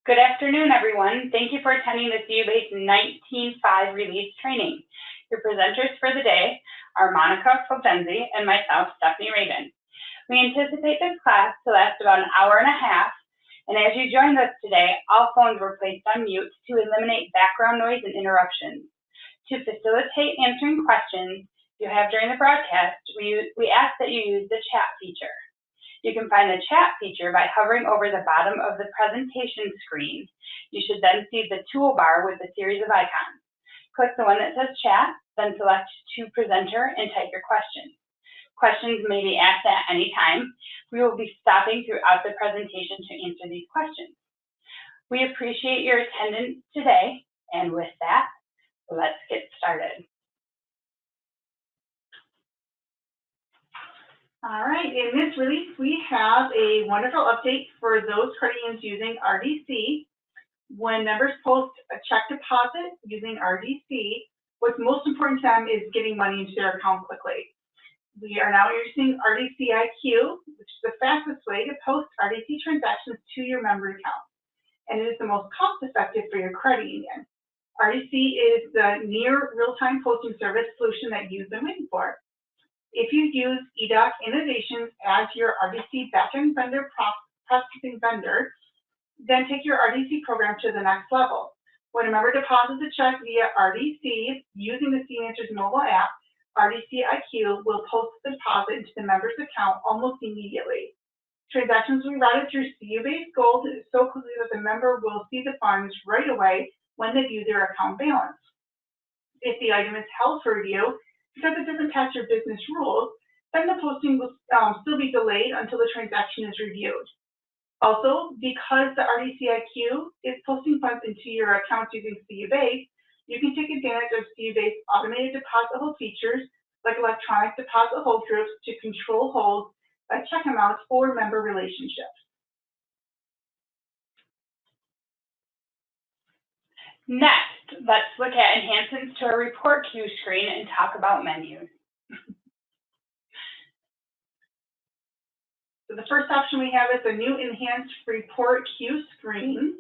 Good afternoon, everyone. Thank you for attending the CU-based 19.5 release training. Your presenters for the day are Monica Fulgenzi and myself, Stephanie Rabin. We anticipate this class to last about an hour and a half, and as you joined us today, all phones were placed on mute to eliminate background noise and interruptions. To facilitate answering questions you have during the broadcast, we ask that you use the chat feature. You can find the chat feature by hovering over the bottom of the presentation screen. You should then see the toolbar with a series of icons. Click the one that says chat, then select to presenter and type your question. Questions may be asked at any time. We will be stopping throughout the presentation to answer these questions. We appreciate your attendance today, and with that, let's get started. All right, in this release, we have a wonderful update for those credit unions using RDC. When members post a check deposit using RDC, what's most important to them is getting money into their account quickly. We are now using RDC IQ, which is the fastest way to post RDC transactions to your member account. And it is the most cost-effective for your credit union. RDC is the near real-time posting service solution that you've been waiting for. If you use eDoc Innovations as your RDC backend vendor processing vendor, then take your RDC program to the next level. When a member deposits a check via RDC using the CU Answers mobile app, RDC IQ will post the deposit into the member's account almost immediately. Transactions will be routed through CU-based Gold so quickly that the member will see the funds right away when they view their account balance. If the item is held for review, because it doesn't pass your business rules, then the posting will still be delayed until the transaction is reviewed. Also, because the RDC IQ is posting funds into your account using CU-based, you can take advantage of CU-based automated deposit hold features like electronic deposit hold groups to control holds by check amounts or member relationships. Next, let's look at enhancements to our report queue screen and talk about menus. So the first option we have is a new enhanced report queue screen.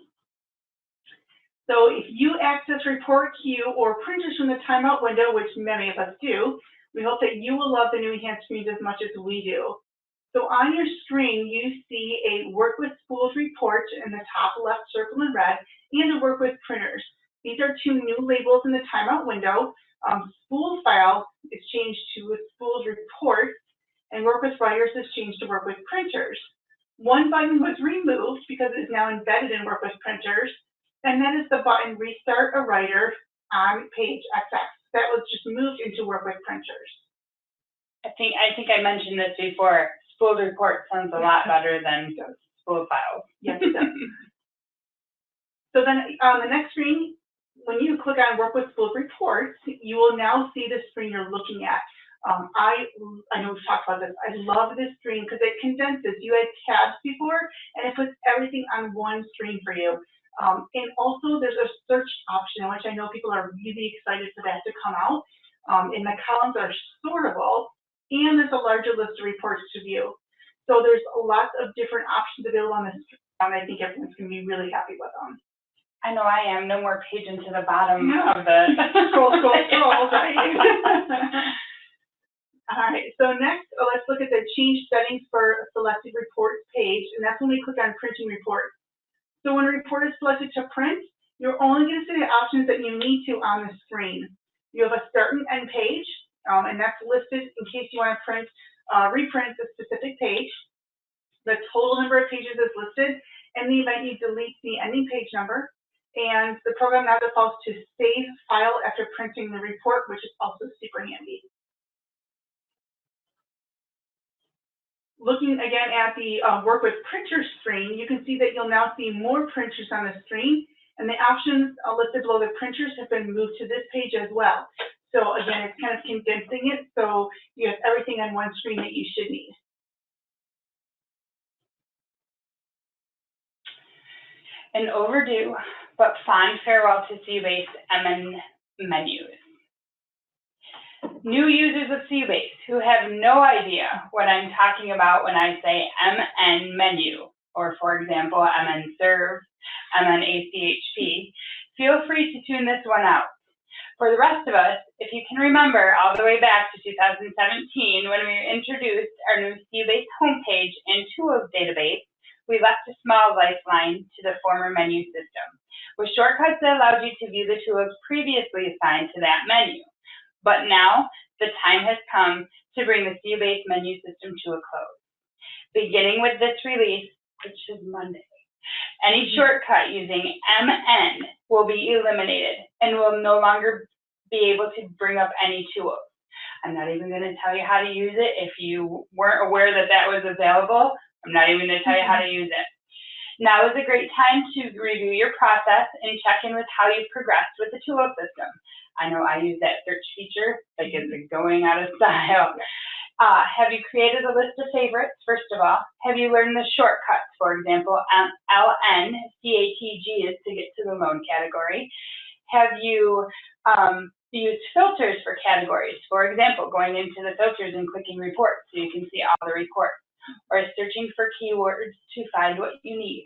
So if you access report queue or printers from the timeout window, which many of us do, we hope that you will love the new enhanced screens as much as we do. So on your screen, you see a Work with Spools report in the top left circle in red and a Work with Printers. These are two new labels in the timeout window. Spools file is changed to a Spools report, and Work with Writers is changed to Work with Printers. One button was removed because it is now embedded in Work with Printers, and that is the button Restart a Writer on page XX. That was just moved into Work with Printers. I think I mentioned this before. Spooled report sounds a lot better than spooled files. Yes, it does. So then on the next screen, when you click on Work with Spooled Reports, you will now see the screen you're looking at. I know we've talked about this. I love this screen because it condenses. You had tabs before, and it puts everything on one screen for you. And also, there's a search option, which I know people are really excited for that to come out. And the columns are sortable, and there's a larger list of reports to view. So there's lots of different options available on this, and I think everyone's going to be really happy with them. I know I am. No more paging to the bottom of the scroll, right? All right, so next, let's look at the change settings for a selected reports page, and that's when we click on printing reports. So when a report is selected to print, you're only going to see the options that you need to on the screen. You have a start and end page, and that's listed in case you want to reprint a specific page. The total number of pages is listed, and the event you delete the ending page number. And the program now defaults to save file after printing the report, which is also super handy. Looking again at the Work with Printers screen, you can see that you'll now see more printers on the screen, and the options listed below the printers have been moved to this page as well. So again, it's kind of condensing it, so you have everything on one screen that you should need. An overdue but fond farewell to CU-based MN menus. New users of CU-based who have no idea what I'm talking about when I say MN menu or for example, MN Serve, MN ACHP, feel free to tune this one out. For the rest of us, if you can remember all the way back to 2017 when we introduced our new CU-based homepage and tools database, we left a small lifeline to the former menu system, with shortcuts that allowed you to view the tools previously assigned to that menu. But now, the time has come to bring the CU-based menu system to a close. Beginning with this release, which is Monday, any shortcut using MN will be eliminated and will no longer be able to bring up any tools. I'm not even going to tell you how to use it. If you weren't aware that that was available, I'm not even going to tell you how to use it. Now is a great time to review your process and check in with how you've progressed with the tool system. I know I use that search feature like it's going out of style. Have you created a list of favorites, first of all? Have you learned the shortcuts? For example, LNCATG is to get to the loan category. Have you used filters for categories? For example, going into the filters and clicking reports so you can see all the reports, or searching for keywords to find what you need.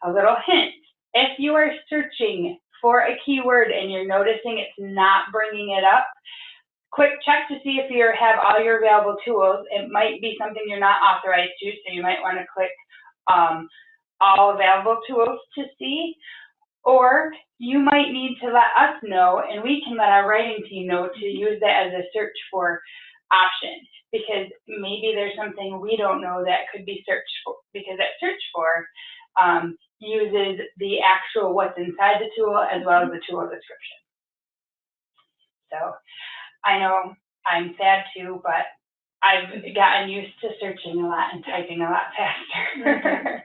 A little hint, if you are searching for a keyword and you're noticing it's not bringing it up, quick check to see if you have all your available tools. It might be something you're not authorized to, so you might want to click all available tools to see. Or you might need to let us know, and we can let our writing team know to use that as a search for option, because maybe there's something we don't know that could be searched for, because that search for uses the actual what's inside the tool as well as the tool description. So I know I'm sad too, but I've gotten used to searching a lot and typing a lot faster.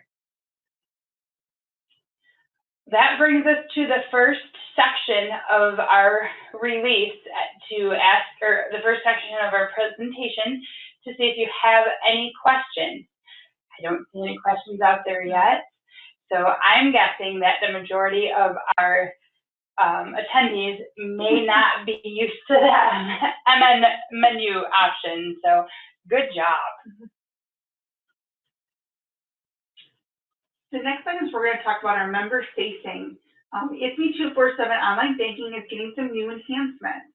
That brings us to the first section of our release the first section of our presentation to see if you have any questions. I don't see any questions out there yet, so I'm guessing that the majority of our attendees may not be used to that MN menu option, so good job. The next item is we're going to talk about our member-facing. ISME 247 online banking is getting some new enhancements.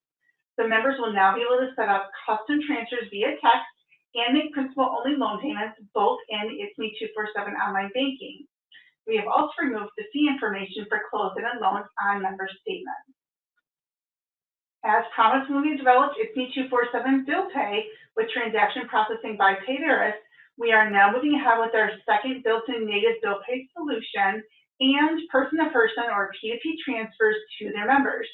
The members will now be able to set up custom transfers via text and make principal-only loan payments, both in ISME 247 online banking. We have also removed the fee information for closed-ended loans on member statements. As promised when we developed ISME 247 Bill Pay with transaction processing by Payveris, we are now moving ahead with our second built-in native bill pay solution and person-to-person or P2P transfers to their members.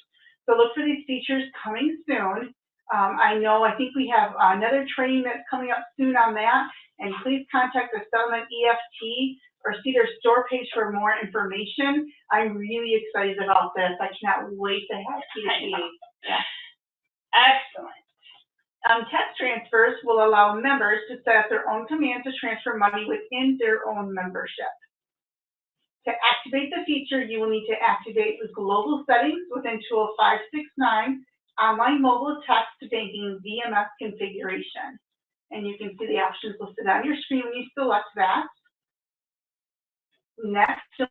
So look for these features coming soon. I think we have another training that's coming up soon on that, and please contact the Settlement EFT or see their store page for more information. I'm really excited about this. I cannot wait to have P2P. Yeah. Excellent. Text transfers will allow members to set up their own command to transfer money within their own membership. To activate the feature, you will need to activate the global settings within Tool 569, Online Mobile Text Banking VMS Configuration. And you can see the options listed on your screen when you select that. Next, you'll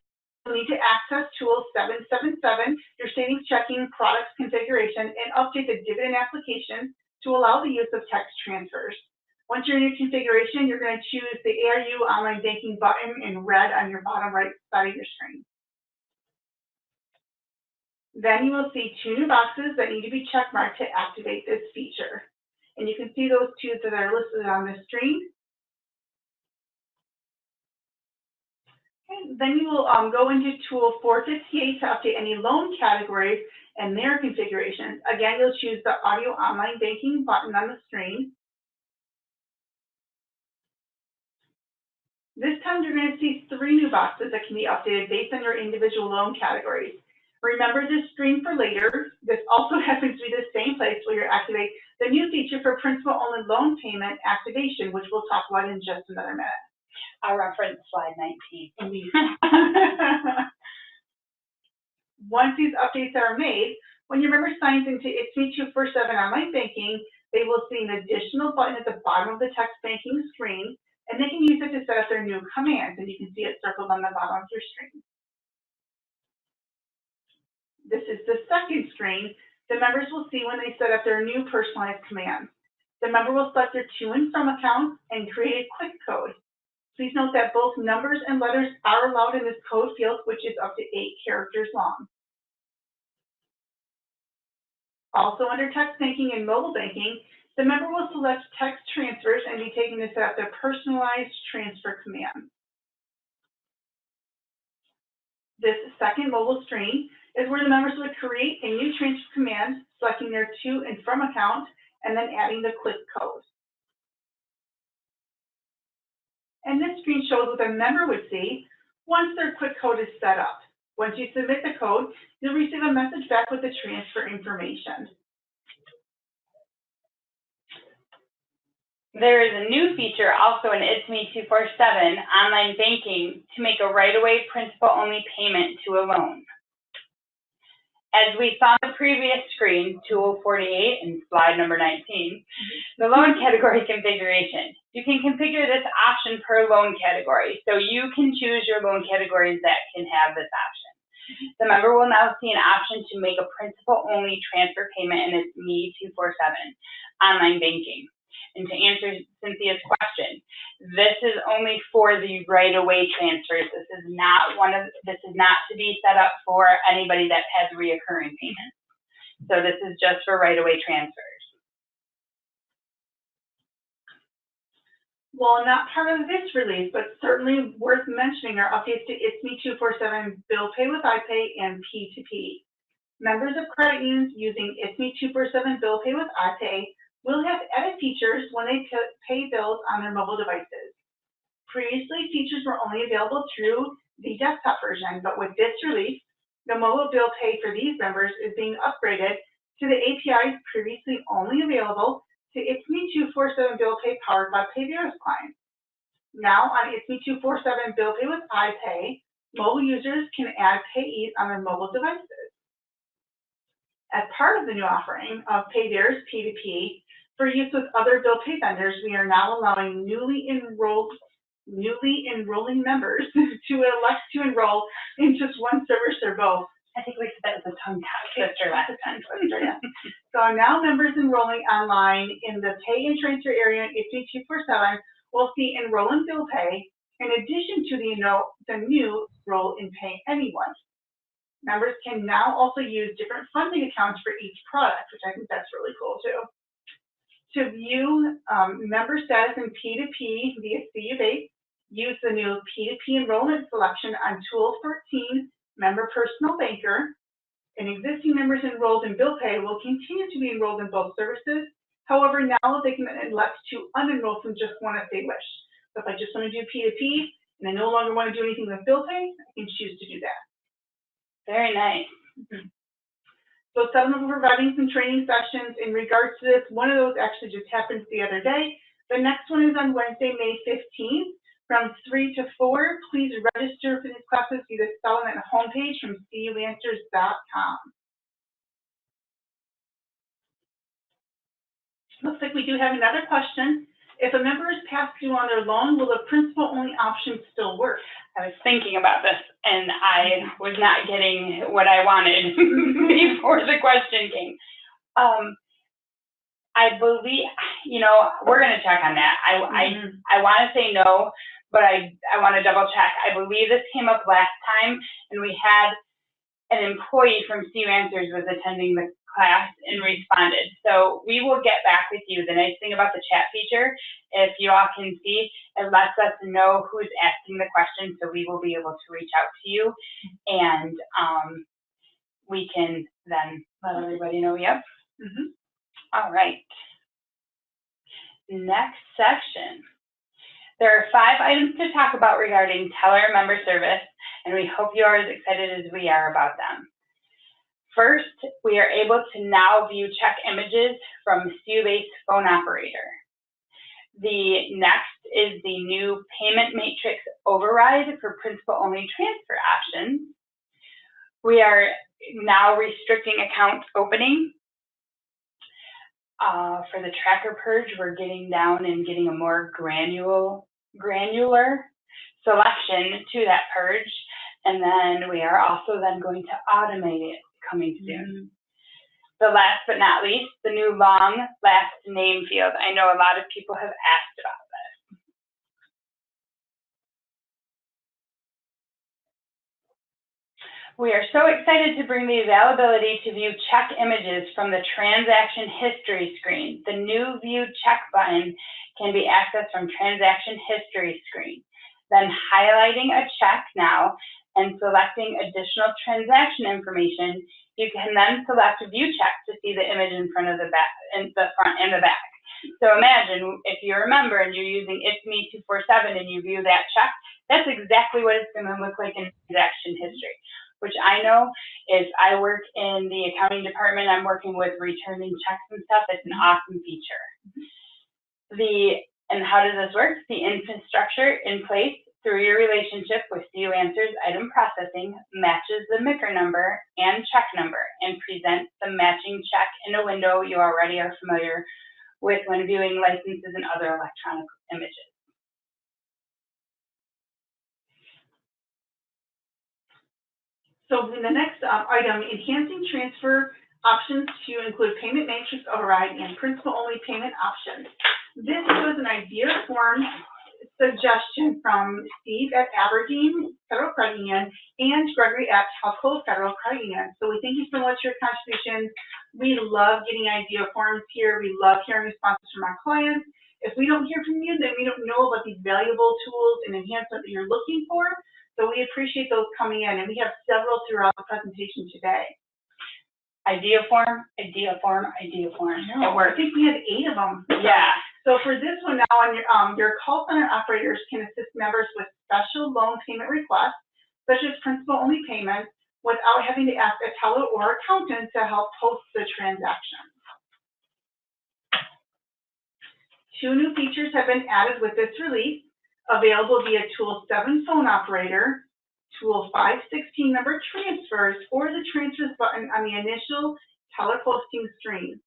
need to access Tool 777, your savings checking products configuration, and update the dividend application to allow the use of text transfers. Once you're in your configuration, you're going to choose the ARU Online Banking button in red on your bottom right side of your screen. Then you will see two new boxes that need to be checkmarked to activate this feature. And you can see those two that are listed on the screen. Okay, then you will go into Tool 458 to update any loan categories and their configurations. Again, you'll choose the Audio Online Banking button on the screen. This time, you're going to see three new boxes that can be updated based on your individual loan categories. Remember this screen for later. This also happens to be the same place where you activate the new feature for principal-only loan payment activation, which we'll talk about in just another minute. I'll reference slide 19. Once these updates are made, when your member signs into ISME 247 online banking, they will see an additional button at the bottom of the text banking screen, and they can use it to set up their their new commands, and you can see it circled on the bottom of your screen. This is the second screen the members will see when they set up their new personalized commands. The member will select their to and from accounts and create a quick code. Please note that both numbers and letters are allowed in this code field, which is up to 8 characters long. Also under text banking and mobile banking, the member will select text transfers and be taken to set up their personalized transfer command. This second mobile screen is where the members would create a new transfer command, selecting their to and from account, and then adding the quick code. And this screen shows what the member would see once their quick code is set up. Once you submit the code, you'll receive a message back with the transfer information. There is a new feature also in It's Me 247 online banking to make a right-of-way principal-only payment to a loan. As we saw on the previous screen, 2048 and slide number 19, the loan category configuration. You can configure this option per loan category, so you can choose your loan categories that can have this option. The member will now see an option to make a principal-only transfer payment in It's Me 247 online banking. And to answer Cynthia's question, this is only for the right-of-way transfers. This is not to be set up for anybody that has reoccurring payments. So this is just for right-of-way transfers. Well, not part of this release, but certainly worth mentioning are updates to It's Me 247 Bill Pay with iPay and P2P. Members of credit unions using It's Me 247 Bill Pay with iPay will have edit features when they pay bills on their mobile devices. Previously, features were only available through the desktop version, but with this release, the mobile bill pay for these members is being upgraded to the APIs previously only available to It's Me 247 Bill Pay powered by Payveris clients. Now on It's Me 247 Bill Pay with iPay, mobile users can add payees on their mobile devices. As part of the new offering of Payveris P2P, for use with other bill pay vendors, we are now allowing newly enrolling members to elect to enroll in just one service or both. I think we said that was a tongue twister last time. Yeah. So now members enrolling online in the pay and transfer area in It's Me 247 will see enroll in bill pay in addition to the new enroll in pay anyone. Members can now also use different funding accounts for each product, which I think that's really cool too. To view member status in P2P via CU Base, use the new P2P enrollment selection on Tool 13 Member Personal Banker. And existing members enrolled in bill pay will continue to be enrolled in both services. However, now they can elect to unenroll from just one if they wish. So if I just want to do P2P and I no longer want to do anything with bill pay, I can choose to do that. Very nice. Mm-hmm. So some of them are providing some training sessions in regards to this. One of those actually just happened the other day. The next one is on Wednesday, May 15th from 3 to 4. Please register for these classes via the Settlement homepage from cuanswers.com. Looks like we do have another question. If a member is past due on their loan, will the principal-only option still work? I was thinking about this, and I was not getting what I wanted before the question came. I believe, we're going to check on that. I want to say no, but I want to double check. I believe this came up last time, and we had an employee from CU Answers was attending the class and responded. So we will get back with you. The nice thing about the chat feature, if you all can see, it lets us know who's asking the question, so we will be able to reach out to you, and we can then let everybody know. Yep. All right. Next section. There are 5 items to talk about regarding teller member service, and we hope you are as excited as we are about them. First, we are able to now view check images from CU Base Phone Operator. The next is the new payment matrix override for principal-only transfer options. We are now restricting account opening. For the tracker purge, we're getting down and getting a more granular. selection to that purge. And then we are also then going to automate it coming soon. The last but not least, the new long last name field. I know a lot of people have asked about this. We are so excited to bring the availability to view check images from the transaction history screen. The new view check button can be accessed from transaction history screen. Then highlighting a check now and selecting additional transaction information, you can then select view check to see the image in front of the back, in the front and the back. So imagine if you're a member and you're using It's Me 247 and you view that check, that's exactly what it's going to look like in transaction history, which I know is I work in the accounting department. I'm working with returning checks and stuff. It's an awesome feature. And how does this work? The infrastructure in place through your relationship with CU Answers Item Processing matches the MICR number and check number and presents the matching check in a window you already are familiar with when viewing licenses and other electronic images. So in the next item, enhancing transfer options to include payment matrix override and principal-only payment options. This was an idea form suggestion from Steve at Aberdeen Federal Credit Union and Gregory at Telco Federal Credit Union. So we thank you so much for your contributions. We love getting idea forms here. We love hearing responses from our clients. If we don't hear from you, then we don't know about these valuable tools and enhancements that you're looking for. So we appreciate those coming in, and we have several throughout the presentation today. Idea form, idea form, idea form. It works. I think we had 8 of them. Yeah. So for this one now, on your call center operators can assist members with special loan payment requests, such as principal-only payments, without having to ask a teller or accountant to help post the transaction. 2 new features have been added with this release, available via Tool 7 phone operator, Tool 516 number transfers, or the transfers button on the initial teller posting screen.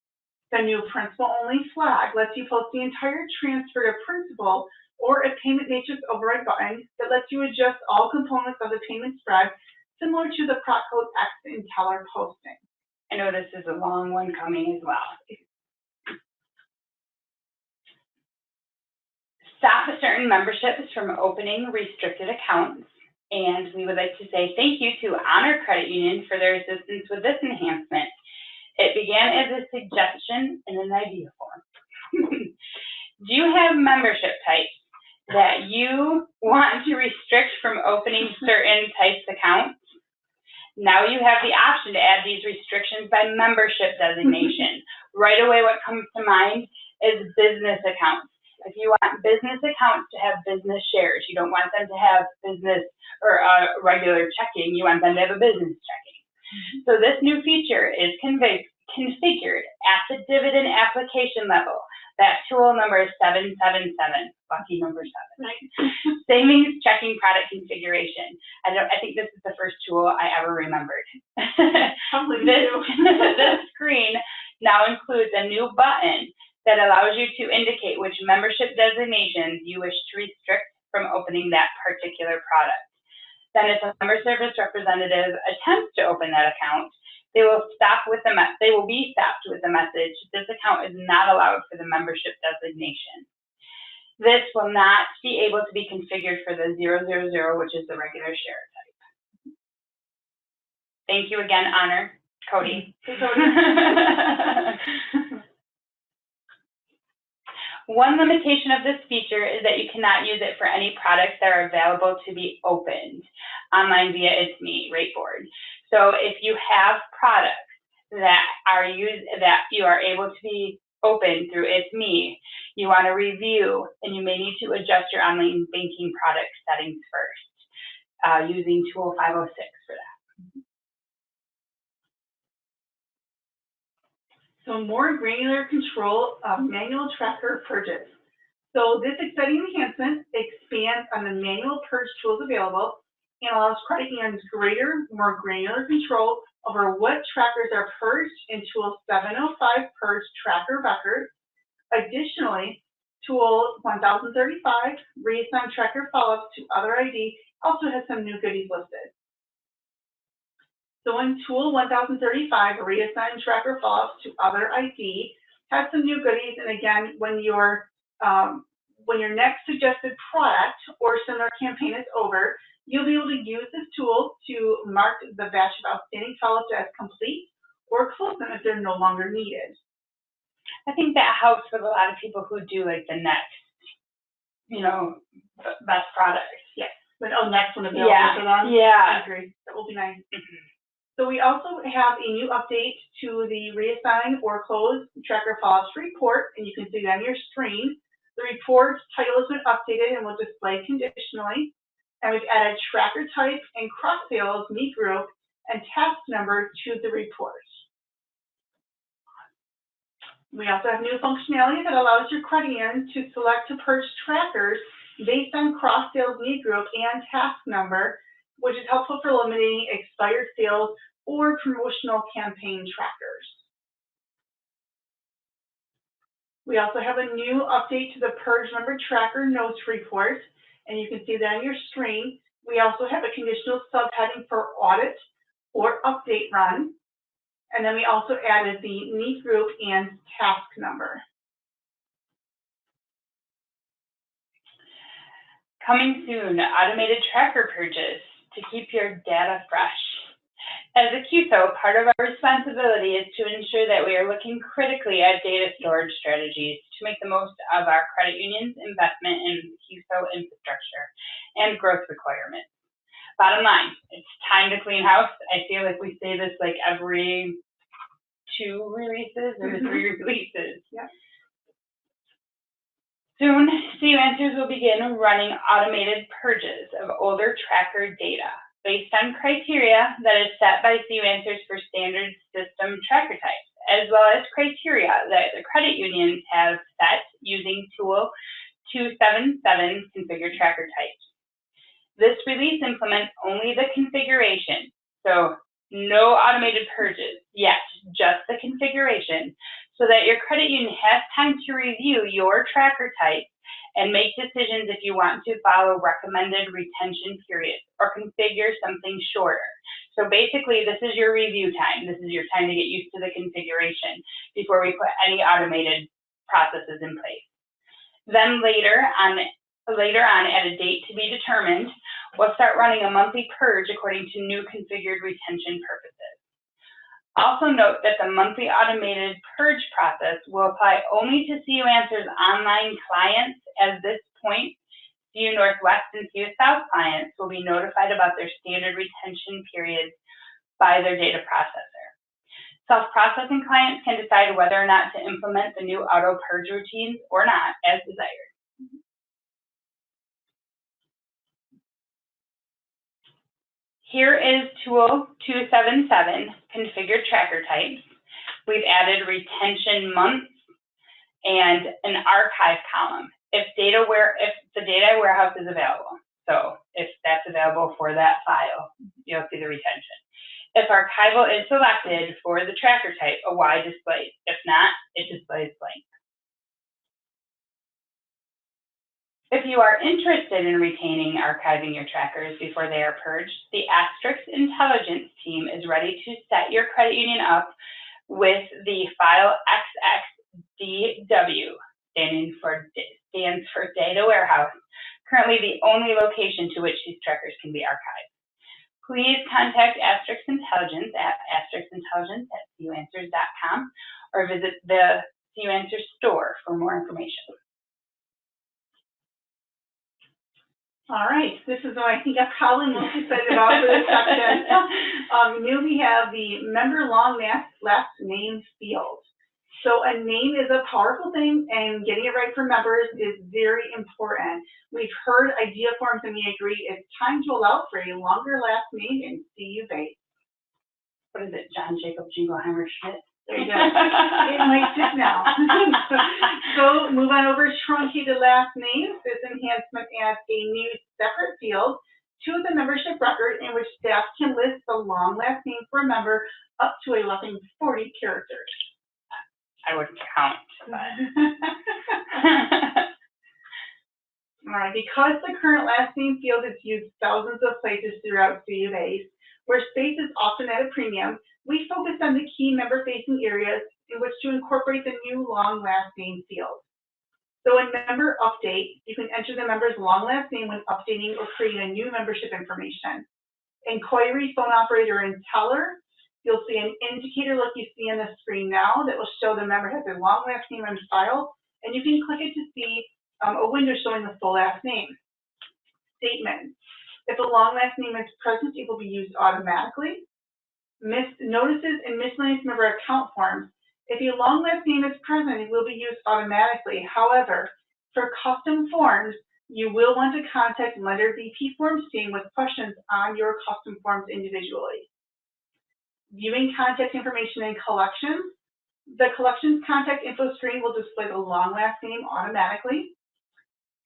The new principal-only flag lets you post the entire transfer to principal, or a payment matrix override button that lets you adjust all components of the payment spread, similar to the ProcCode X in teller posting. I know this is a long one coming as well. Stop certain memberships from opening restricted accounts. And we would like to say thank you to Honor Credit Union for their assistance with this enhancement. It began as a suggestion in an idea form. Do you have membership types that you want to restrict from opening certain types of accounts? Now you have the option to add these restrictions by membership designation. Right away, what comes to mind is business accounts. If you want business accounts to have business shares, you don't want them to have business or regular checking, you want them to have a business checking. So this new feature is configured at the dividend application level. That tool number is 777, lucky number 7. Right? Savings checking product configuration. I think this is the first tool I ever remembered. This screen now includes a new button that allows you to indicate which membership designations you wish to restrict from opening that particular product. Then if a member service representative attempts to open that account, they will be stopped with the message, this account is not allowed for the membership designation. This will not be able to be configured for the 000, which is the regular share type. Thank you again, Honor. Cody. Hey, Cody. One limitation of this feature is that you cannot use it for any products that are available to be opened online via It's Me rate board. So if you have products that you are able to be opened through It's Me, you want to review, and you may need to adjust your online banking product settings first using Tool 506 for that. So more granular control of manual tracker purges. So this exciting enhancement expands on the manual purge tools available and allows credit unions greater, more granular control over what trackers are purged in Tool 705 Purge Tracker Records. Additionally, Tool 1035, Reassign Tracker Follow-ups to Other ID, also has some new goodies listed. So in Tool 1035, Reassign Tracker Follow-ups to Other ID, has some new goodies, and again, when your next suggested product or similar campaign is over, you'll be able to use this tool to mark the batch of outstanding follow-ups as complete or close them if they're no longer needed. I think that helps with a lot of people who do like the next, best products. Yes. But next one available for them. Yeah. I agree. That will be nice. Mm-hmm. So we also have a new update to the Reassign or Close Tracker Follow-ups report, and you can see that on your screen. The report title has been updated and will display conditionally. And we've added tracker type and cross sales, meet group, and task number to the report. We also have new functionality that allows your credit union to select to purge trackers based on cross sales, meet group, and task number, which is helpful for eliminating expired sales or promotional campaign trackers. We also have a new update to the Purge Member Tracker Notes report, and you can see that on your screen. We also have a conditional subheading for audit or update run, and then we also added the meet group and task number. Coming soon, automated tracker purges to keep your data fresh. As a QSO, part of our responsibility is to ensure that we are looking critically at data storage strategies to make the most of our credit union's investment in QSO infrastructure and growth requirements. Bottom line, it's time to clean house. I feel like we say this like every 2 releases or 3 releases. Yep. Soon, CU Answers will begin running automated purges of older tracker data based on criteria that is set by CU Answers for standard system tracker types, as well as criteria that the credit unions have set using Tool 277 configure tracker types. This release implements only the configuration, so no automated purges yet, just the configuration, so that your credit union has time to review your tracker type and make decisions if you want to follow recommended retention periods or configure something shorter. So basically, this is your review time. This is your time to get used to the configuration before we put any automated processes in place. Then later on, at a date to be determined, we'll start running a monthly purge according to new configured retention purposes. Also note that the monthly automated purge process will apply only to CU Answers online clients. At this point, CU Northwest and CU South clients will be notified about their standard retention periods by their data processor. Self-processing clients can decide whether or not to implement the new auto purge routines or not, as desired. Here is Tool 277, Configure Tracker Types. We've added retention months and an archive column if the data warehouse is available. So if that's available for that file, you'll see the retention. If archival is selected for the tracker type, a Y displays. If not, it displays blank. If you are interested in retaining archiving your trackers before they are purged, the Asterisk Intelligence team is ready to set your credit union up with the file XXDW, stands for Data Warehouse, currently the only location to which these trackers can be archived. Please contact Asterisk Intelligence at asterisksintelligence@cuanswers.com or visit the CU Answers store for more information. All right, this is what I think I'm probably most excited about for this section. New, we have the member long last name field. So a name is a powerful thing, and getting it right for members is very important. We've heard idea forms, and we agree it's time to allow for a longer last name in CU base. What is it, John Jacob Jingleheimer Schmidt? There you go. It might fit now. So move on over to truncated last names. This enhancement adds a new separate field to the membership record in which staff can list the long last name for a member up to a whopping 40 characters. I would count, but All right, because the current last name field is used thousands of places throughout CU base, where space is often at a premium, we focus on the key member-facing areas in which to incorporate the new long last name field. So in member update, you can enter the member's long last name when updating or creating a new membership information. In query, phone operator, and teller, you'll see an indicator like you see on the screen now that will show the member has a long last name on file, and you can click it to see a window showing the full last name. Statement. If a long last name is present, it will be used automatically. Notices and miscellaneous member account forms. If your long last name is present, it will be used automatically. However, for custom forms, you will want to contact Lender VP Forms team with questions on your custom forms individually. Viewing contact information in collections. The collections contact info screen will display the long last name automatically.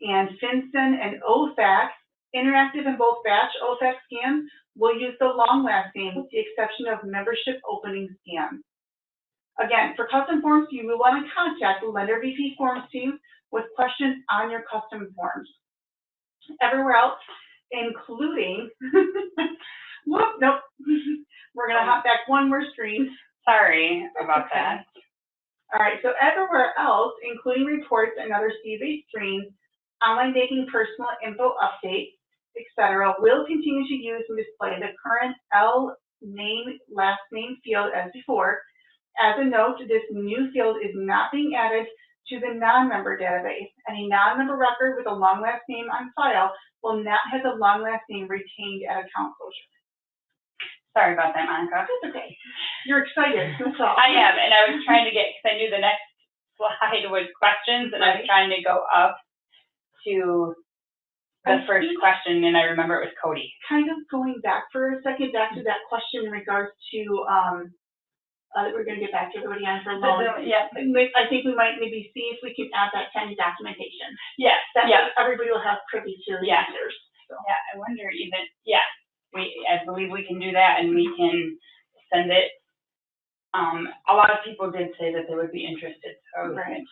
And FinCEN and OFAC, interactive in both batch OFAC scans, will use the long last name with the exception of membership opening scan. Again, for custom forms, you will want to contact the Lender VP Forms team with questions on your custom forms. Everywhere else, including, whoop, nope, we're going to hop back one more screen. Sorry about that. All right, so everywhere else, including reports and other CU-based screens, online banking, personal info updates, etc., will continue to use and display the current L name, last name field as before. As a note, this new field is not being added to the non-member database. Any non-member record with a long last name on file will not have the long last name retained at account closure. Sorry about that, Monica. That's okay. You're excited. That's all. I am, and I was trying to get, because I knew the next slide was questions, and I was trying to go up to the first question, and I remember it was Cody. Kind of going back for a second, back to that question in regards to, we're going to get back to everybody on for loans. Yeah. I think we might maybe see if we can add that kind of documentation. Yes. That Yeah. Everybody will have privy to the answers. So. Yeah, I wonder even, yeah, I believe we can do that, and we can send it. A lot of people did say that they would be interested, so. Right.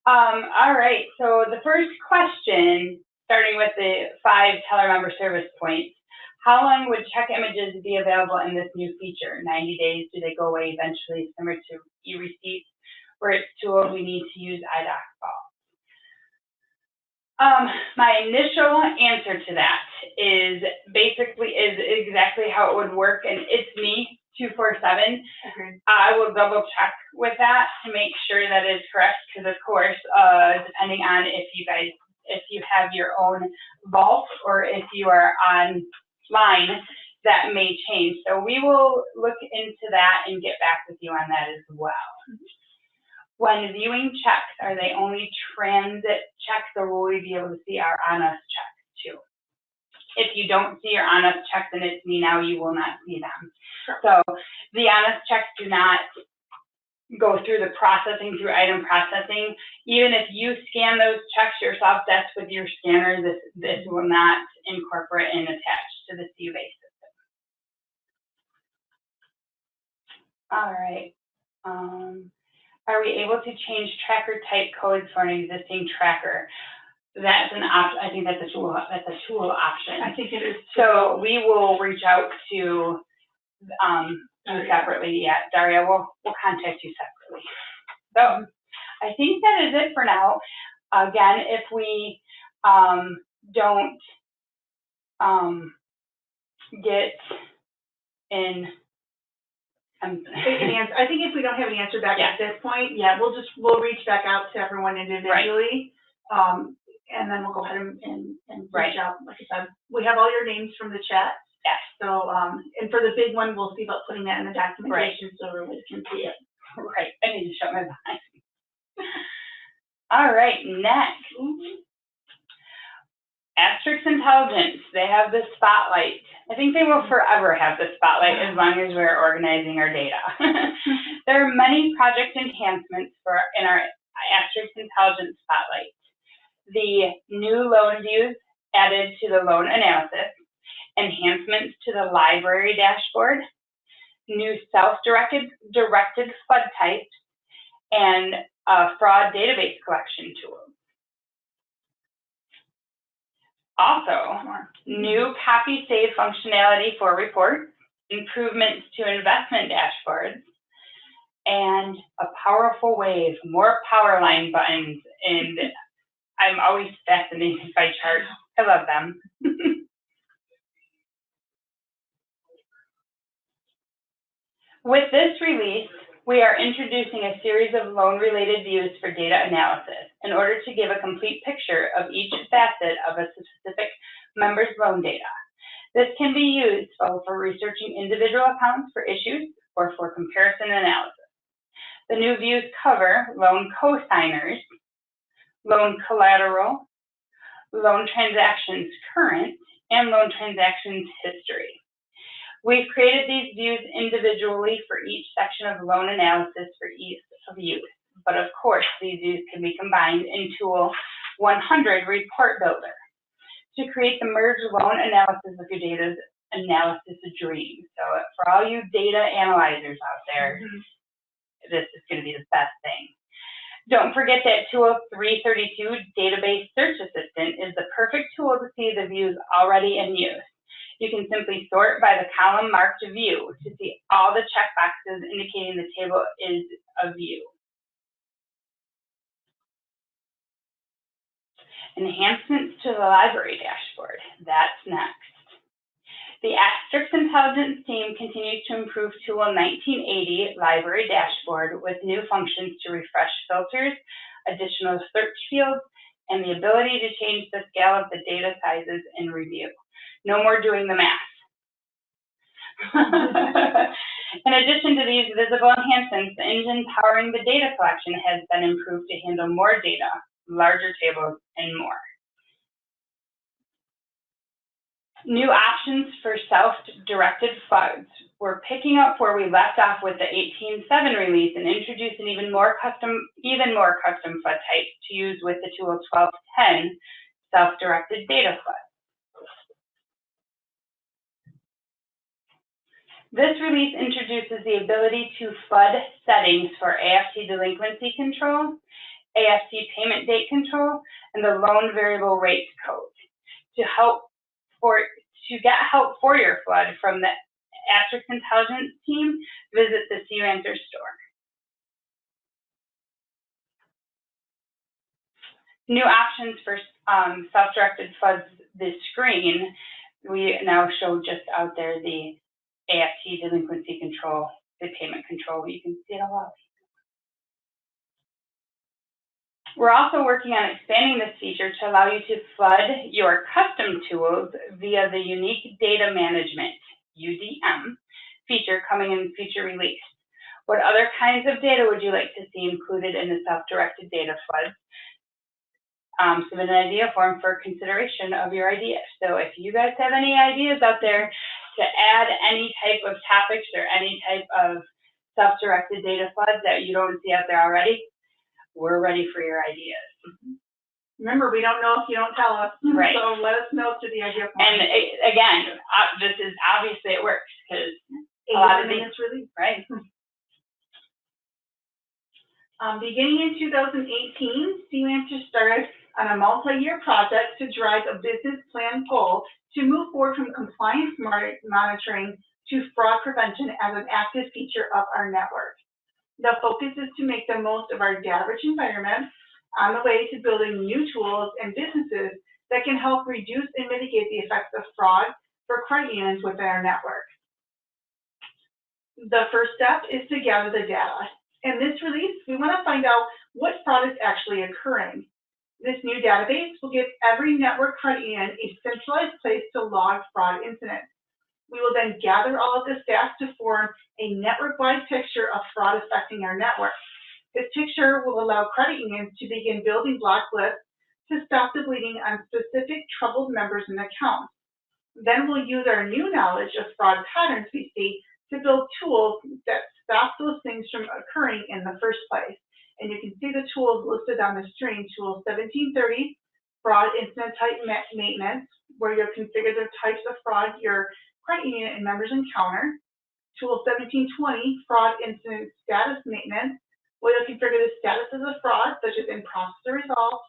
All right, so the first question, starting with the 5 teller member service points. How long would check images be available in this new feature? 90 days, do they go away eventually, similar to e-receipts, where it's tool we need to use iDoc Vault? My initial answer to that is exactly how it would work, and it's me 247. Okay. I will double check with that to make sure that is correct, because of course, depending on if you have your own vault or if you are online, that may change. So we will look into that and get back with you on that as well. When viewing checks, are they only transit checks, or will we be able to see our on-us checks too? If you don't see your on-us checks and it's me now, you will not see them. Sure. So the on-us checks do not go through the processing, through item processing. Even if you scan those checks yourself, that's with your scanner. This will not incorporate and attach to the CU-based system. All right. Are we able to change tracker type codes for an existing tracker? That's an option. I think that's a tool. That's a tool option. I think it is. So we will reach out to you separately. Yeah, Daria, we'll contact you separately. So I think that is it for now. Again, if we don't get in. I think if we don't have an answer back at this point, yeah, we'll reach back out to everyone individually, and then we'll go ahead and reach out. Like I said, we have all your names from the chat. Yes. So, and for the big one, we'll see about putting that in the documentation so everyone can see it. Right. I need to shut my behind. All right. Next. Asterisk Intelligence, they have the spotlight. I think they will forever have the spotlight as long as we're organizing our data. There are many project enhancements in our Asterisk Intelligence spotlight. The new loan views added to the loan analysis, enhancements to the library dashboard, new self-directed flood types, and fraud database collection tools. Also, new copy save functionality for reports, improvements to investment dashboards, and a powerful wave, more power line buttons, and I'm always fascinated by charts. I love them. With this release, we are introducing a series of loan-related views for data analysis in order to give a complete picture of each facet of a specific member's loan data. This can be used both for researching individual accounts for issues or for comparison analysis. The new views cover loan cosigners, loan collateral, loan transactions current, and loan transactions history. We've created these views individually for each section of loan analysis for ease of use, but of course these views can be combined in Tool 100 Report Builder to create the merged loan analysis of your data's analysis dream. So for all you data analyzers out there, this is going to be the best thing. Don't forget that Tool 332 Database Search Assistant is the perfect tool to see the views already in use. You can simply sort by the column marked View to see all the checkboxes indicating the table is a view. Enhancements to the library dashboard. That's next. The Asterisk Intelligence team continues to improve Tool 1980 Library Dashboard with new functions to refresh filters, additional search fields, and the ability to change the scale of the data sizes in review. No more doing the math. In addition to these visible enhancements, the engine powering the data collection has been improved to handle more data, larger tables, and more. New options for self-directed floods. We're picking up where we left off with the 18.7 release and introducing even more custom flood types to use with the Tool 12.10 self-directed data flood. This release introduces the ability to flood settings for AFT delinquency control, AFT payment date control, and the loan variable rates code. To get help for your flood from the Asterisk Intelligence team, visit the CUAnswer store. New options for self-directed floods this screen. We now show just out there the AFT delinquency control, the payment control. You can see it all out. We're also working on expanding this feature to allow you to flood your custom tools via the Unique Data Management, UDM, feature coming in future release. What other kinds of data would you like to see included in the self-directed data floods? Submit an idea form for consideration of your ideas. So if you guys have any ideas out there to add any type of topics or any type of self-directed data floods that you don't see out there already, we're ready for your ideas. Remember, we don't know if you don't tell us. Right. So let us know through the idea form. And again, this is obviously it works because a lot of these, release. right. Beginning in 2018, CUAnswer started on a multi-year project to drive a business plan goal to move forward from compliance monitoring to fraud prevention as an active feature of our network. The focus is to make the most of our data-rich environment on the way to building new tools and businesses that can help reduce and mitigate the effects of fraud for credit unions within our network. The first step is to gather the data. In this release, we want to find out what fraud is actually occurring. This new database will give every network credit union a centralized place to log fraud incidents. We will then gather all of the stats to form a network-wide picture of fraud affecting our network. This picture will allow credit unions to begin building block lists to stop the bleeding on specific troubled members and accounts. Then we'll use our new knowledge of fraud patterns we see to build tools that stop those things from occurring in the first place. And you can see the tools listed on the screen. Tool 1730, Fraud Incident Type Maintenance, where you'll configure the types of fraud your credit union and members encounter. Tool 1720, Fraud Incident Status Maintenance, where you'll configure the status of the fraud, such as in process or resolved.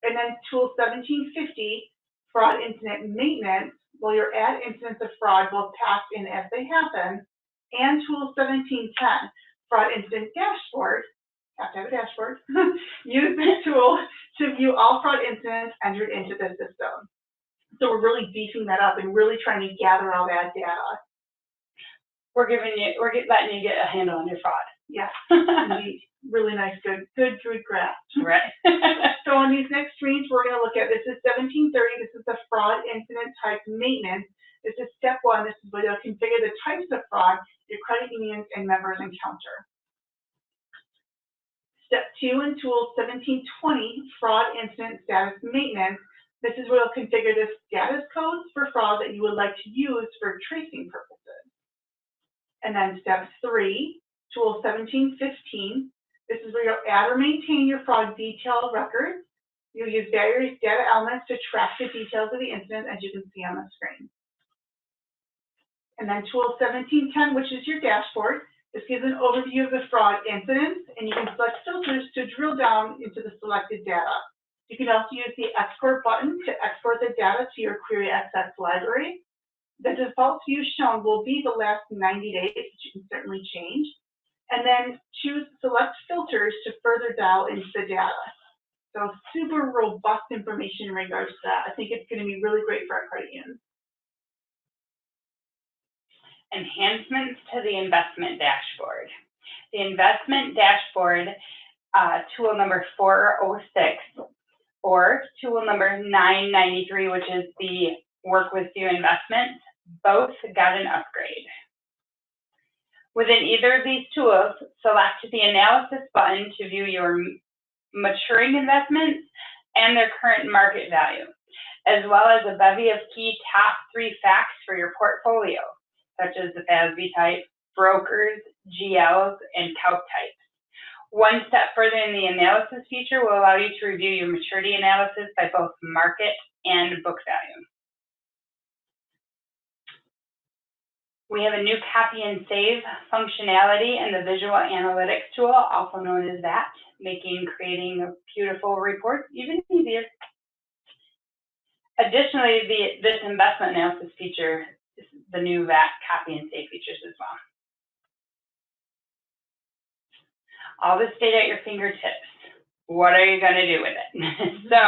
And then Tool 1750, fraud incident maintenance, will your add incidents of fraud both pass in as they happen, and tool 1710, fraud incident dashboard, have to have a dashboard, use this tool to view all fraud incidents entered into the system. So we're really beefing that up and really trying to gather all that data. We're letting you get a handle on your fraud. Yes, indeed. Really nice, good grasp. Right. So on these next screens, we're going to look at, this is 1730, this is the fraud incident type maintenance. This is step one, this is where you'll configure the types of fraud your credit unions and members encounter. Step two in tool 1720, fraud incident status maintenance. This is where you'll configure the status codes for fraud that you would like to use for tracing purposes. And then step three, tool 1715, this is where you'll add or maintain your fraud detail records. You'll use various data elements to track the details of the incident, as you can see on the screen. And then tool 1710, which is your dashboard. This gives an overview of the fraud incidents, and you can select filters to drill down into the selected data. You can also use the export button to export the data to your QueryXX library. The default view shown will be the last 90 days, which you can certainly change. And then choose select filters to further dial into the data. So super robust information in regards to that. I think it's going to be really great for our credit unions. Enhancements to the investment dashboard. The investment dashboard, tool number 406, or tool number 993, which is the Work With You investments, both got an upgrade. Within either of these tools, select the analysis button to view your maturing investments and their current market value, as well as a bevy of key top 3 facts for your portfolio, such as the FASB type, brokers, GLs, and calc types. One step further in the analysis feature will allow you to review your maturity analysis by both market and book value. We have a new copy and save functionality in the visual analytics tool, also known as VAT, making creating beautiful reports even easier. Additionally, this investment analysis feature is the new VAT copy and save features as well. All this data at your fingertips. What are you going to do with it? So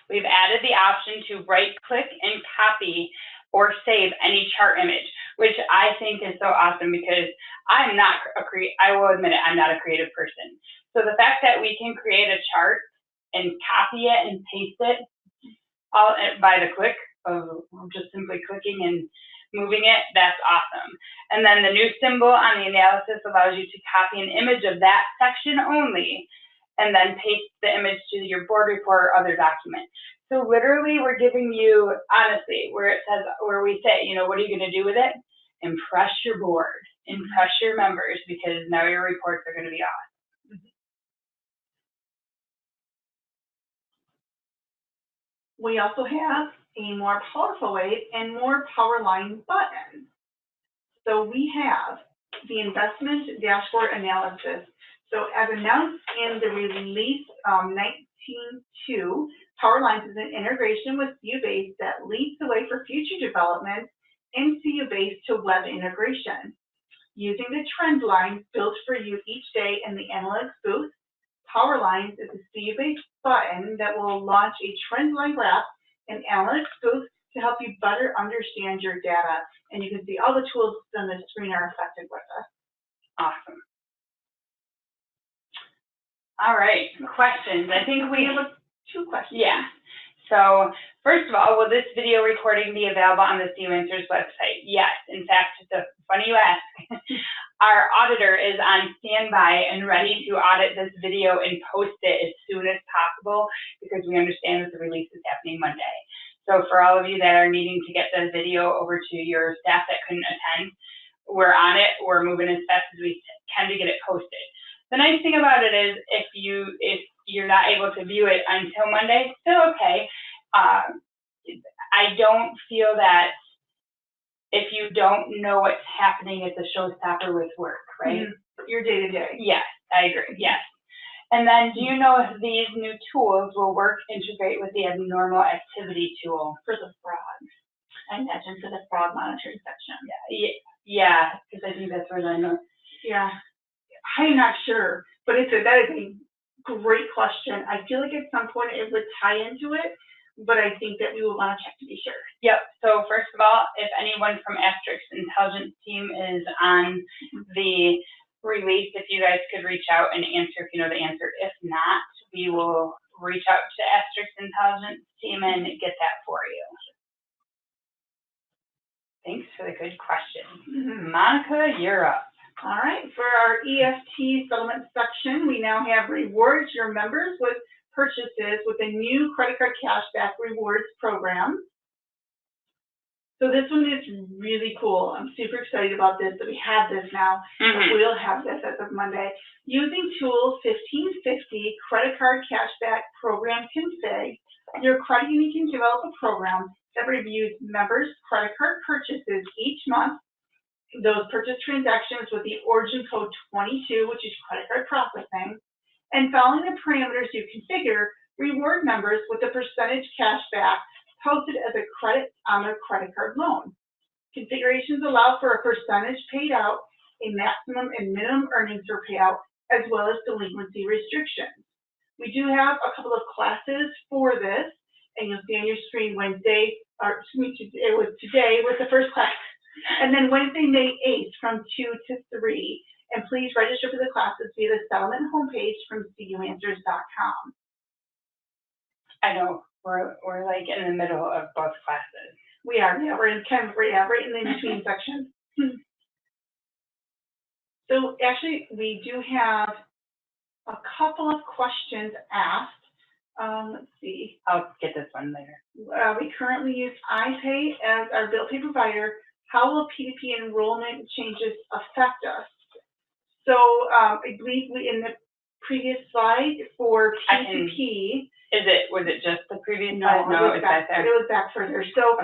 we've added the option to right-click and copy or save any chart image, which I think is so awesome because I will admit it, I'm not a creative person. So the fact that we can create a chart and copy it and paste it all by the click of just simply clicking and moving it, that's awesome. And then the new symbol on the analysis allows you to copy an image of that section only and then paste the image to your board report or other document. So literally we're giving you, honestly, where it says, where we say, you know, what are you going to do with it? Impress your board, impress your members, because now your reports are going to be awesome. We also have a more powerful way and more power line buttons. So we have the investment dashboard analysis. So as announced in the release 19.2, PowerLines is an integration with CUBase that leads the way for future development in CUBase to web integration. Using the trend lines built for you each day in the analytics booth, PowerLines is a CUBase button that will launch a trend line graph in analytics booth to help you better understand your data. And you can see all the tools on the screen are affected with us. Awesome. All right, questions. I think we have 2 questions. Yeah. So first of all, will this video recording be available on the CU Answers website? Yes. In fact, it's funny you ask. Our auditor is on standby and ready to audit this video and post it as soon as possible because we understand that the release is happening Monday. So for all of you that are needing to get the video over to your staff that couldn't attend, we're on it. We're moving as fast as we can to get it posted. The nice thing about it is if you're not able to view it until Monday, still okay. I don't feel that if you don't know what's happening, it's a showstopper with work, right? Your day-to-day. Yes, I agree, yes. And then, do you know if these new tools will integrate with the abnormal activity tool? For the fraud, I imagine for the fraud monitoring section. Yeah, because I think that's where I know. Yeah, I'm not sure, but that is a great question. I feel like at some point it would tie into it, but I think that we would want to check to be sure. Yep. So first of all, if anyone from Asterix Intelligence team is on the release, if you guys could reach out and answer if you know the answer. If not, we will reach out to Asterix Intelligence team and get that for you. Thanks for the good question. Monica, you're up. All right, for our EFT settlement section, we now have rewards your members with purchases with a new credit card cashback rewards program. So this one is really cool. I'm super excited about this, that we have this now. We'll have this as of Monday. Using tool 1550 credit card cashback program config, your credit union can develop a program that reviews members' credit card purchases each month, those purchase transactions with the origin code 22, which is credit card processing, and following the parameters you configure, reward members with a percentage cashback posted as a credit on their credit card loan. Configurations allow for a percentage paid out, a maximum and minimum earnings for payout, as well as delinquency restrictions. We do have a couple of classes for this, and you'll see on your screen Wednesday, or excuse me, it was today was the first class. And then Wednesday, May 8th from 2 to 3. And please register for the classes via the settlement homepage from cuanswers.com. I know, we're like in the middle of both classes. We are, yeah, we're in kind of right in the between section. So actually, we do have a couple of questions asked. Let's see. I'll get this one later. We currently use iPay as our bill pay provider. How will P2P enrollment changes affect us? So I believe in the previous slide for P2P. Was it just the previous slide? No, it was back there. It was back further. So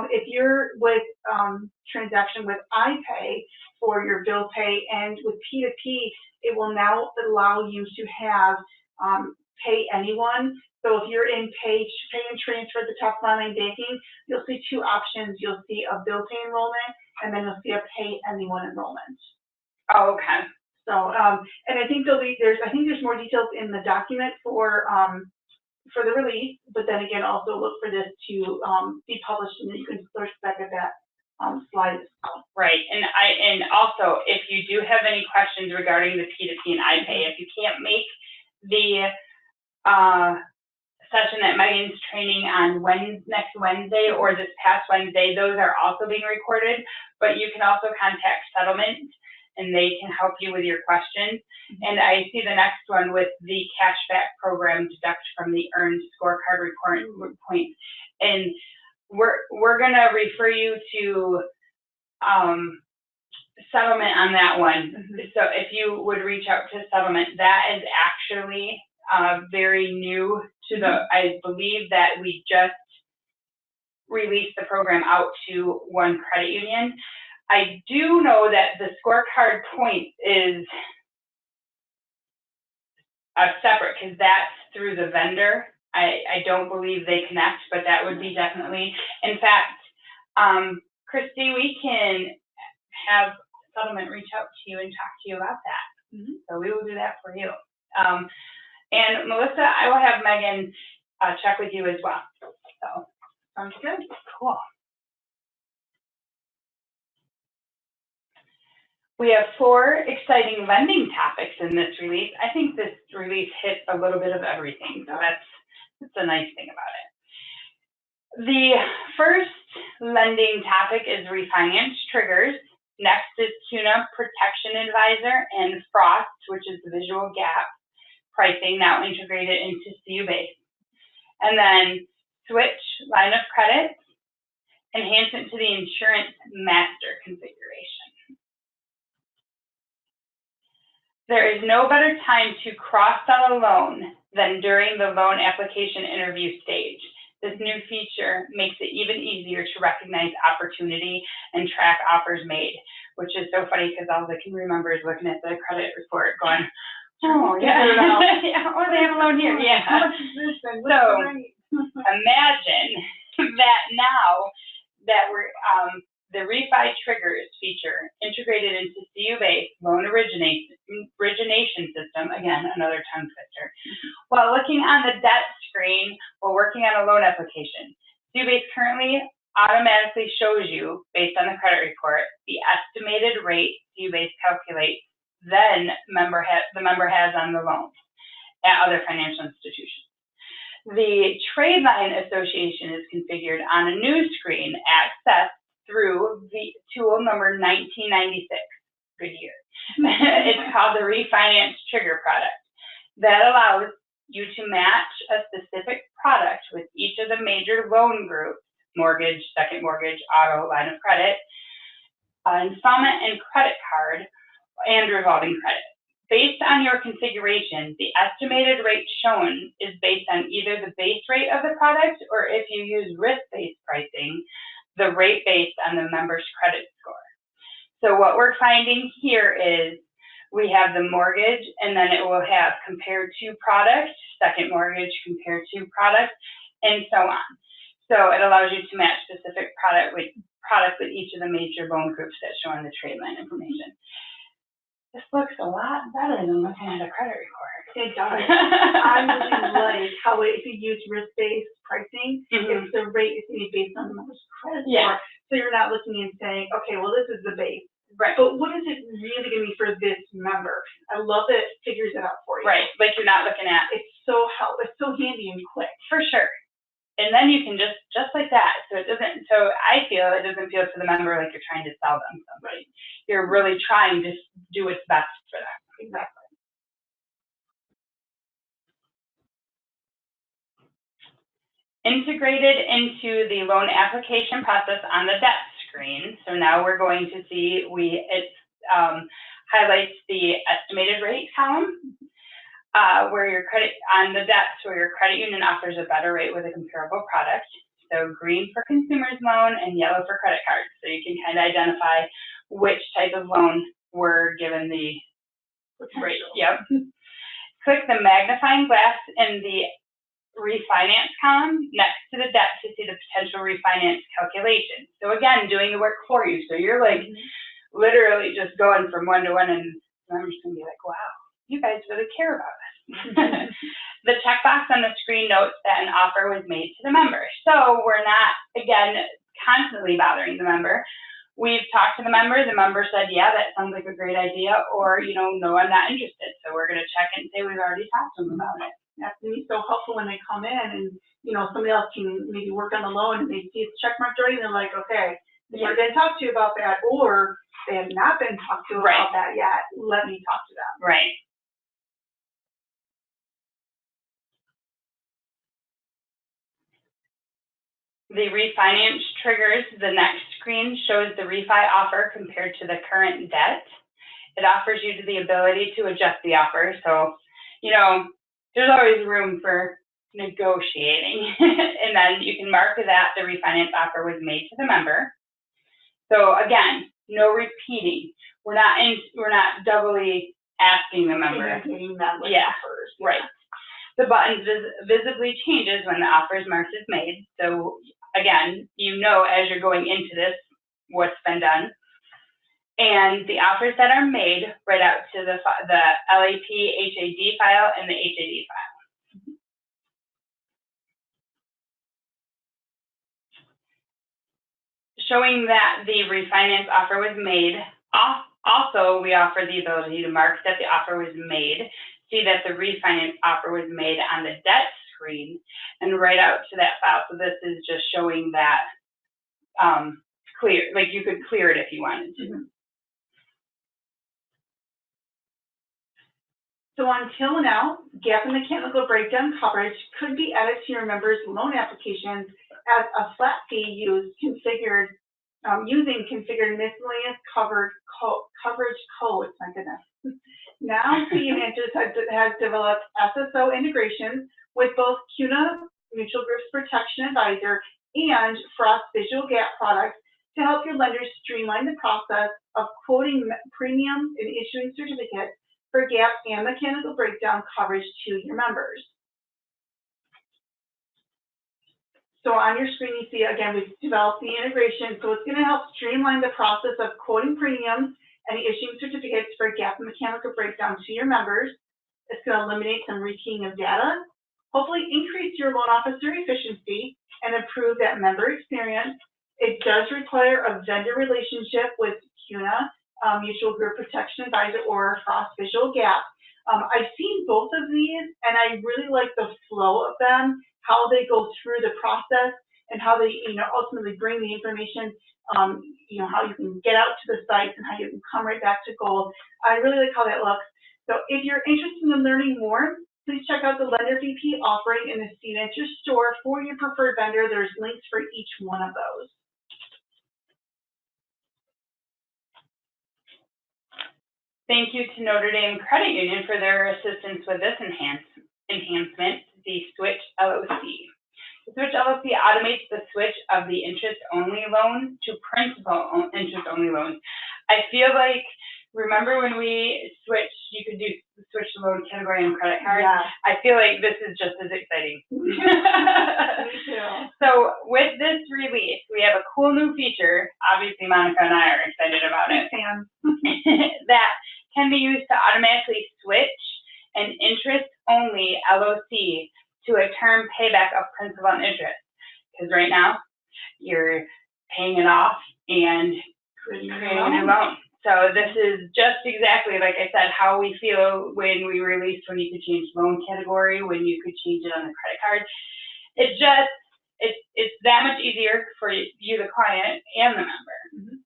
if you're with transaction with iPay for your bill pay, and with P2P, it will now allow you to have pay anyone. So if you're in pay and transfer at the top of online banking, you'll see two options. You'll see a bill pay enrollment, and then you'll see a pay anyone enrollment. Oh, okay. So, and I think there's more details in the document for the release, but then again, also look for this to be published, and then you can search back at that slide as well. Right, and also, if you do have any questions regarding the P2P and iPay, if you can't make the session that Megan's training on next Wednesday or this past Wednesday, those are also being recorded, but you can also contact Settlement and they can help you with your questions. And I see the next one with the cashback program deduct from the earned scorecard points. And we're gonna refer you to Settlement on that one. So if you would reach out to Settlement, that is actually very new to I believe that we just released the program out to one credit union. I do know that the scorecard point is separate because that's through the vendor. I don't believe they connect, but that would be definitely. In fact, Christy, we can have Settlement reach out to you and talk to you about that. So we will do that for you. And Melissa, I will have Megan check with you as well. So sounds good. Cool. We have 4 exciting lending topics in this release. I think this release hit a little bit of everything, so that's a nice thing about it. The first lending topic is refinance triggers. Next is CUNA Protection Advisor and Frost, which is the visual gap pricing now integrated into CuBase. And then switch line of credit, enhancement to the insurance master configuration. There is no better time to cross-sell a loan than during the loan application interview stage. This new feature makes it even easier to recognize opportunity and track offers made, which is so funny because all I can remember is looking at the credit report going, Oh, yeah. Yeah. Oh, they have a loan here, yeah. How much is this and what's So- the rate? Imagine that now that we're, the refi triggers feature integrated into CU-based loan origination system, again, another tongue twister, while looking on the debt screen while working on a loan application. CU-based currently automatically shows you, based on the credit report, the estimated rate CU-based calculates, then the member has on the loan at other financial institutions. The trade line association is configured on a new screen accessed through the tool number 1996. Good year. It's called the Refinance Trigger product. That allows you to match a specific product with each of the major loan groups: mortgage, second mortgage, auto, line of credit, installment and credit card, and revolving credit. Based on your configuration, the estimated rate shown is based on either the base rate of the product, or if you use risk-based pricing, the rate based on the member's credit score. So what we're finding here is we have the mortgage, and then it will have compared to product, second mortgage compared to product, and so on. So it allows you to match specific product with each of the major loan groups that show on the trade line information. This looks a lot better than looking at a credit report. It does. I really like how if you use risk-based pricing, if the rate is going to be based on the member's credit score. So you're not looking and saying, okay, well, this is the base. Right. But what is it really going to be for this member? I love that it figures it out for you. Right. Like you're not looking at. It's so handy and quick. For sure. And then you can just like that. So I feel it doesn't feel to the member like you're trying to sell them something. You're really trying to do what's best for them. Exactly. Integrated into the loan application process on the debt screen. So now we're going to see, it highlights the estimated rate column. Where your credit on the debts where your credit union offers a better rate with a comparable product. So green for consumer's loan and yellow for credit cards. So you can kind of identify which type of loan we're given the rate. Yep. Click the magnifying glass in the refinance column next to the debt to see the potential refinance calculation. So again, doing the work for you. So you're like literally just going from one to one, and the member's gonna be like, wow, you guys really care about us. The checkbox on the screen notes that an offer was made to the member. So we're not, again, constantly bothering the member. We've talked to the member said, yeah, that sounds like a great idea, or, no, I'm not interested. So we're going to check and say we've already talked to them about it. That's going to be so helpful when they come in and, somebody else can maybe work on the loan and they see it's checkmarked already and they're like, okay, we're going to talk to you about that, or they have not been talked to about that yet. Let me talk to them. Right. The refinance triggers the next screen, shows the refi offer compared to the current debt. It offers you the ability to adjust the offer. So, there's always room for negotiating. And then you can mark that the refinance offer was made to the member. So again, no repeating. We're not doubly asking the member. Offers. Right. The button visibly changes when the offer is marked as made. So again, as you're going into this, what's been done. And the offers that are made right out to the LAP HAD file and the HAD file. Showing that the refinance offer was made. Also, we offer the ability to mark that the offer was made, see that the refinance offer was made on the debt screen, and write out to that file. So this is just showing that clear, like you could clear it if you wanted to. So until now, gap and mechanical breakdown coverage could be added to your members' loan applications as a flat fee using configured miscellaneous coverage codes. My goodness. Now, CUNanswers has developed SSO integrations with both CUNA Mutual Groups Protection Advisor and Frost Visual Gap products to help your lenders streamline the process of quoting premiums and issuing certificates for gap and mechanical breakdown coverage to your members. So on your screen, you see, again, we've developed the integration. So it's going to help streamline the process of quoting premiums and issuing certificates for gap and mechanical breakdown to your members. It's going to eliminate some rekeying of data, hopefully increase your loan officer efficiency, and improve that member experience. It does require a vendor relationship with CUNA, Mutual Group Protection Advisor, or Frost Visual Gap. I've seen both of these, and I really like the flow of them, how they go through the process, and how they, ultimately bring the information, how you can get out to the sites and how you can come right back to gold. I really like how that looks. So if you're interested in learning more, please check out the Lender VP offering in the CVenture store for your preferred vendor. There's links for each one of those. Thank you to Notre Dame Credit Union for their assistance with this enhancement, the Switch LOC. The Switch LOC automates the switch of the interest-only loan to principal interest-only loans. I feel like, remember when we switched, you could do switch the loan category and credit card? Yeah. I feel like this is just as exciting. Me too. So with this release, we have a cool new feature. Obviously, Monica and I are excited about it. That can be used to automatically switch an interest-only LOC to a term payback of principal and interest. Because right now, you're paying it off and creating a new loan. So this is just exactly, like I said, how we feel when we released when you could change loan category, when you could change it on the credit card. It's that much easier for you, the client, and the member. Mm-hmm.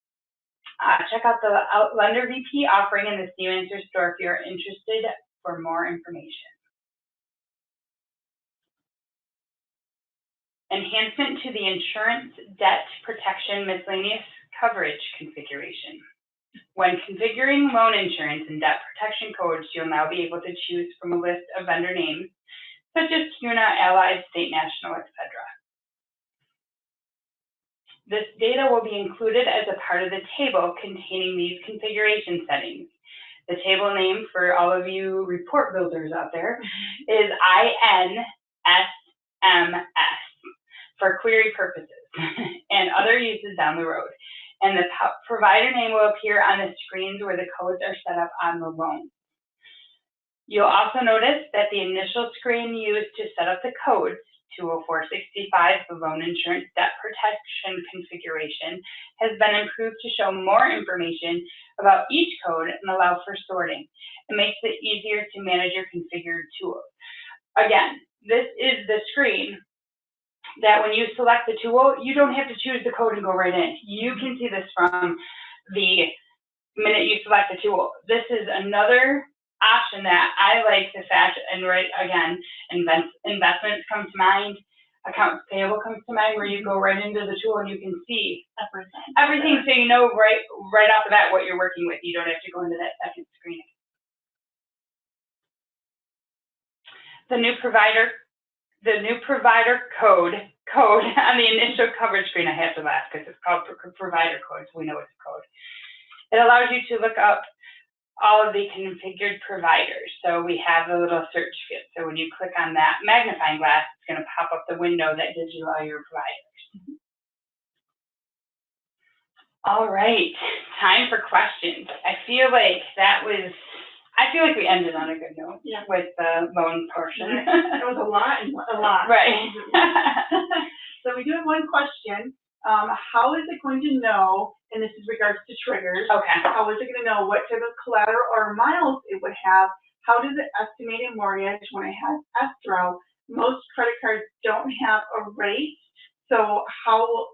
Check out the Lender VP offering in the CVenture store if you're interested for more information. Enhancement to the insurance debt protection miscellaneous coverage configuration. When configuring loan insurance and debt protection codes, you'll now be able to choose from a list of vendor names, such as CUNA, Allied, State National, etc. This data will be included as a part of the table containing these configuration settings. The table name for all of you report builders out there is INSMS for query purposes and other uses down the road. And the provider name will appear on the screens where the codes are set up on the loan. You'll also notice that the initial screen used to set up the codes, 20465, the loan insurance debt protection configuration, has been improved to show more information about each code and allow for sorting. It makes it easier to manage your configured tools. Again, this is the screen that when you select the tool, you don't have to choose the code and go right in. You can see this from the minute you select the tool. This is another option that I like the fact, and right again, investments come to mind, accounts payable comes to mind, where you go right into the tool and you can see everything, so you know right off the bat what you're working with. You don't have to go into that second screen. The new provider code on the initial coverage screen, I have to laugh because it's called provider code, so we know it's a code. It allows you to look up all of the configured providers. So we have a little search field. So when you click on that magnifying glass, it's going to pop up the window that gives you all your providers. All right, time for questions. I feel like we ended on a good note with the loan portion. It was a lot. Right. So we do have one question. How is it going to know, and this is regards to triggers, how is it going to know what type of collateral or miles it would have? How does it estimate a mortgage when it has escrow? Most credit cards don't have a rate, so how will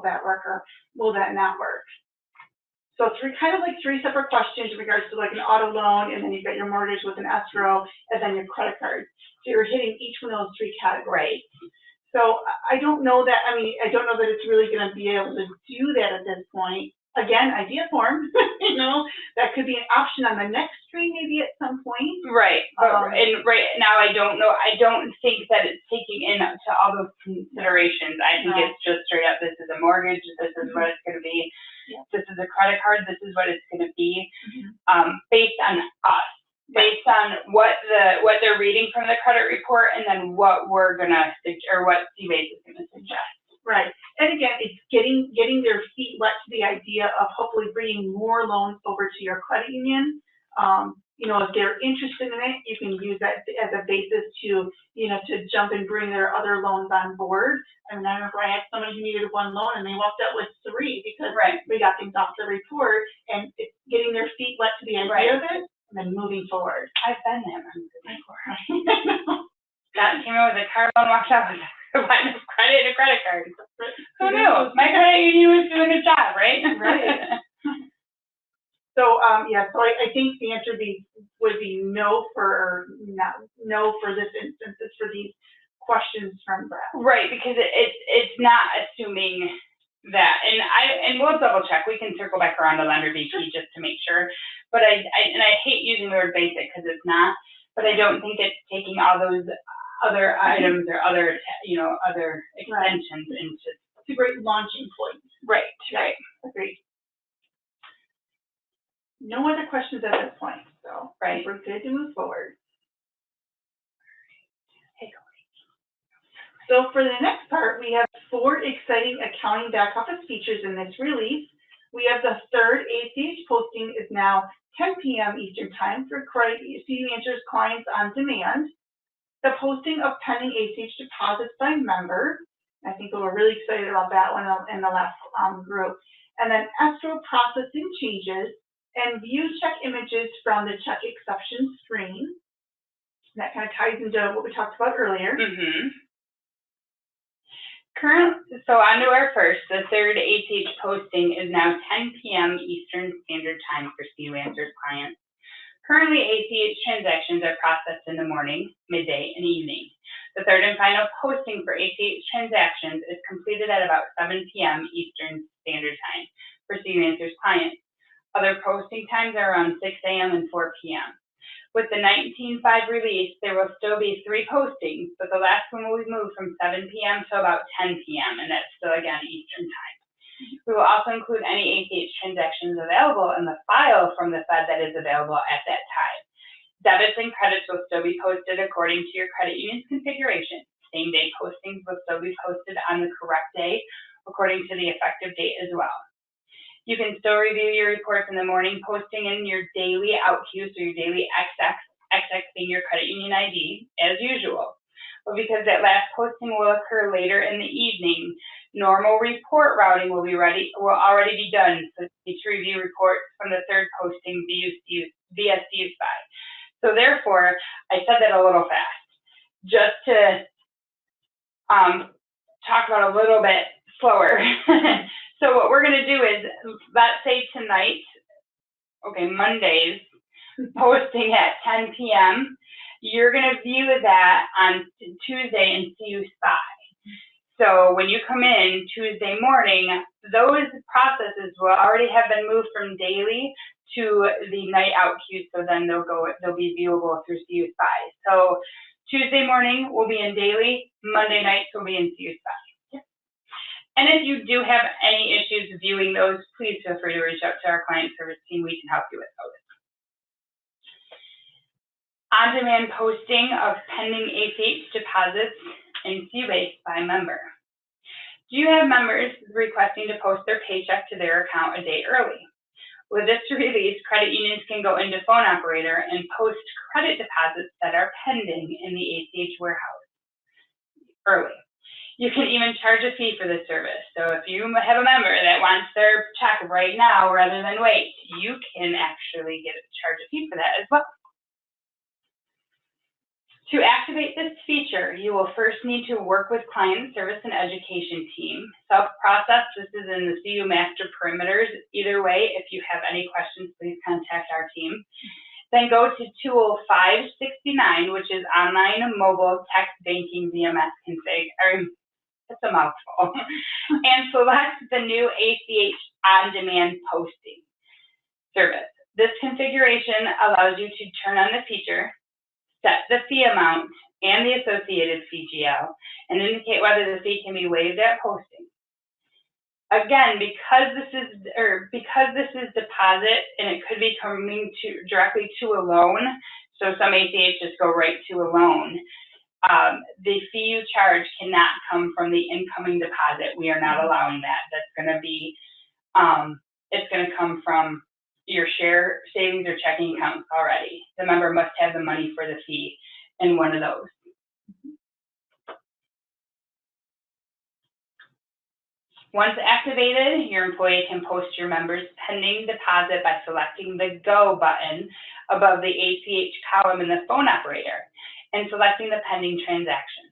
that work, or will that not work? So three separate questions in regards to like an auto loan, and then you've got your mortgage with an escrow, and then your credit card. So you're hitting each one of those three categories. So I don't know that it's really going to be able to do that at this point. Again, idea form, that could be an option on the next screen maybe at some point. Right. And right now I don't think that it's taking into all those considerations. I think it's just straight up, this is a mortgage, this is what it's going to be. Yeah. This is a credit card, this is what it's going to be, Mm-hmm. based on us, based on what they're reading from the credit report, and then what we're gonna or what CBase is gonna suggest. Right. And again, it's getting their feet wet to the idea of hopefully bringing more loans over to your credit union. You know, if they're interested in it, you can use that as a basis to, you know, to jump and bring their other loans on board. I mean, I remember I had somebody who needed one loan and they walked out with 3 because we got things off the report, and it's getting their feet wet to the idea of it and then moving forward. I've been there before. That came out with a car loan, walked out with a line of credit and a credit card. Who knew? My credit union was doing a job, right? Right. So, yeah, so I think the answer would be no for this instance. It's for these questions from Brad. Right, because it's not assuming that, and we'll double check. We can circle back around to lender VP just to make sure. But I hate using the word basic because it's not. But I don't think it's taking all those other items or other extensions into. It's a great launching point. Right. Right. Agreed. No other questions at this point, so we're good to move forward. So for the next part, we have 4 exciting accounting back office features in this release. We have the third ACH posting is now 10 p.m. Eastern Time for CU Answers clients on demand. The posting of pending ACH deposits by member. I think we were really excited about that one in the last group. And then escrow processing changes and view check images from the check exception screen. And that kind of ties into what we talked about earlier. Mm-hmm. So on to our first, the third ACH posting is now 10 p.m. Eastern Standard Time for CU Answers clients. Currently, ACH transactions are processed in the morning, midday, and evening. The third and final posting for ACH transactions is completed at about 7 p.m. Eastern Standard Time for CU Answers clients. Other posting times are around 6 a.m. and 4 p.m. With the 19.5 release, there will still be 3 postings, but the last one will be moved from 7 p.m. to about 10 p.m., and that's still, again, Eastern Time. We will also include any ACH transactions available in the file from the Fed that is available at that time. Debits and credits will still be posted according to your credit union's configuration. Same-day postings will still be posted on the correct day according to the effective date as well. You can still review your reports in the morning posting in your daily OutQ, so your daily XX being your credit union ID, as usual. But because that last posting will occur later in the evening, normal report routing will already be done, so you need to review reports from the third posting via CUSPI. So therefore, I said that a little fast, just to talk about a little bit slower. So what we're going to do is, let's say tonight, Monday's posting at 10 p.m., you're going to view that on Tuesday in CUSPI. So when you come in Tuesday morning, those processes will already have been moved from daily to the night OutQ, so then they'll be viewable through CUSPI. So Tuesday morning will be in daily, Monday nights will be in CUSPI. And if you do have any issues viewing those, please feel free to reach out to our client service team. We can help you with those. On-demand posting of pending ACH deposits in CUBase by member. Do you have members requesting to post their paycheck to their account a day early? With this release, credit unions can go into Phone Operator and post credit deposits that are pending in the ACH warehouse early. You can even charge a fee for this service. So if you have a member that wants their check right now rather than wait, you can actually charge a fee for that as well. To activate this feature, you will first need to work with client service and education team. Self-process, this is in the CU Master Perimeters. Either way, if you have any questions, please contact our team. Then go to tool 569, which is online mobile text banking VMS config. It's a mouthful. And select the new ACH on-demand posting service. This configuration allows you to turn on the feature, set the fee amount and the associated fee GL, and indicate whether the fee can be waived at posting. again, because this is deposit and it could be coming directly to a loan, so some ACH just go right to a loan. The fee you charge cannot come from the incoming deposit. We are not allowing that. That's going to be, it's going to come from your share savings or checking accounts already. The member must have the money for the fee in one of those. Once activated, your employee can post your member's pending deposit by selecting the Go button above the ACH column in the phone operator and selecting the pending transaction.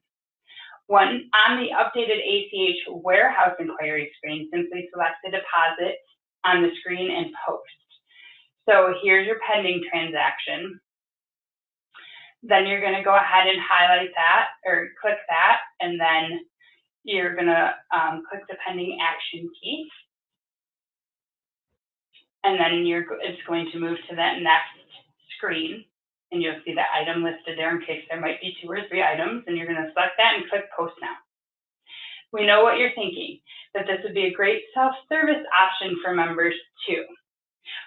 On the updated ACH warehouse inquiry screen, simply select the deposit on the screen and post. So here's your pending transaction. Then you're going to go ahead and highlight that or click that, and then you're going to click the pending action key. And then it's going to move to that next screen, and you'll see the item listed there in case there might be 2 or 3 items, and you're going to select that and click Post Now. We know what you're thinking, that this would be a great self-service option for members too.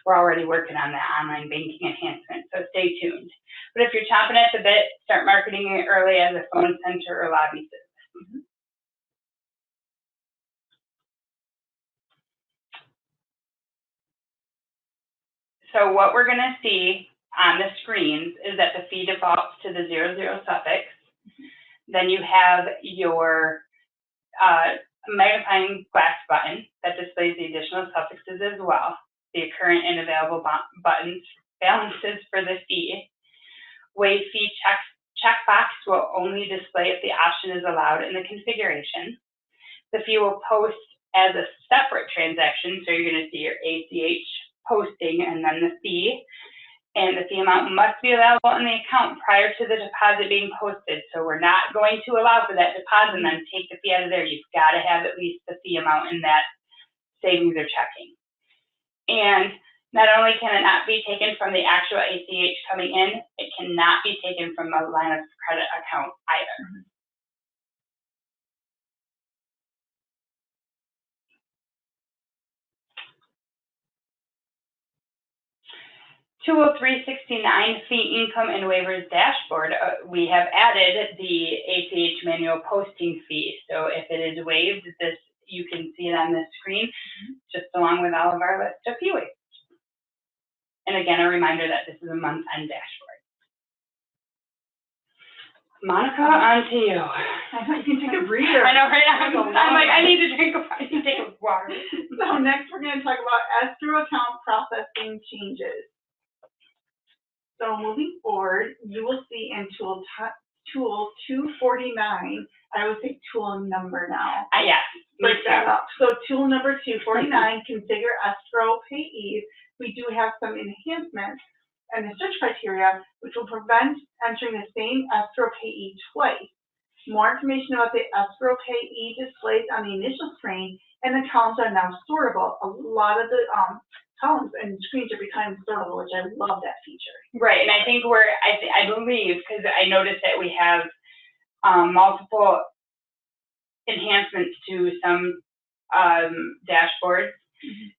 We're already working on that online banking enhancement, so stay tuned. But if you're chomping at the bit, start marketing it early as a phone center or lobby service. So what we're going to see on the screens is that the fee defaults to the 00 suffix. Then you have your magnifying glass button that displays the additional suffixes as well. The current and available balances for the fee. Waive fee checkbox will only display if the option is allowed in the configuration. The fee will post as a separate transaction, so you're going to see your ACH posting and then the fee. And the fee amount must be available in the account prior to the deposit being posted. So we're not going to allow for that deposit and then take the fee out of there. You've got to have at least the fee amount in that savings or checking. And not only can it not be taken from the actual ACH coming in, it cannot be taken from a line of credit account either. 20369 fee income and waivers dashboard, we have added the ACH manual posting fee. So if it is waived, you can see it on the screen, just along with all of our list of fee waivers. And again, a reminder that this is a month-end dashboard. Monica, on to you. I thought you can take a breather. I know, right? I'm like, I need to take a water. So next we're going to talk about escrow account processing changes. So moving forward, you will see in tool 249, I always say tool number now. Yes, break that up. So tool number 249, configure escrow payees. We do have some enhancements and the search criteria, which will prevent entering the same escrow payee twice. More information about the escrow payee displays on the initial screen, and the columns are now sortable. A lot of the columns and screens are becoming sortable, which I love that feature. Right, and I think I believe, because I noticed that we have multiple enhancements to some dashboards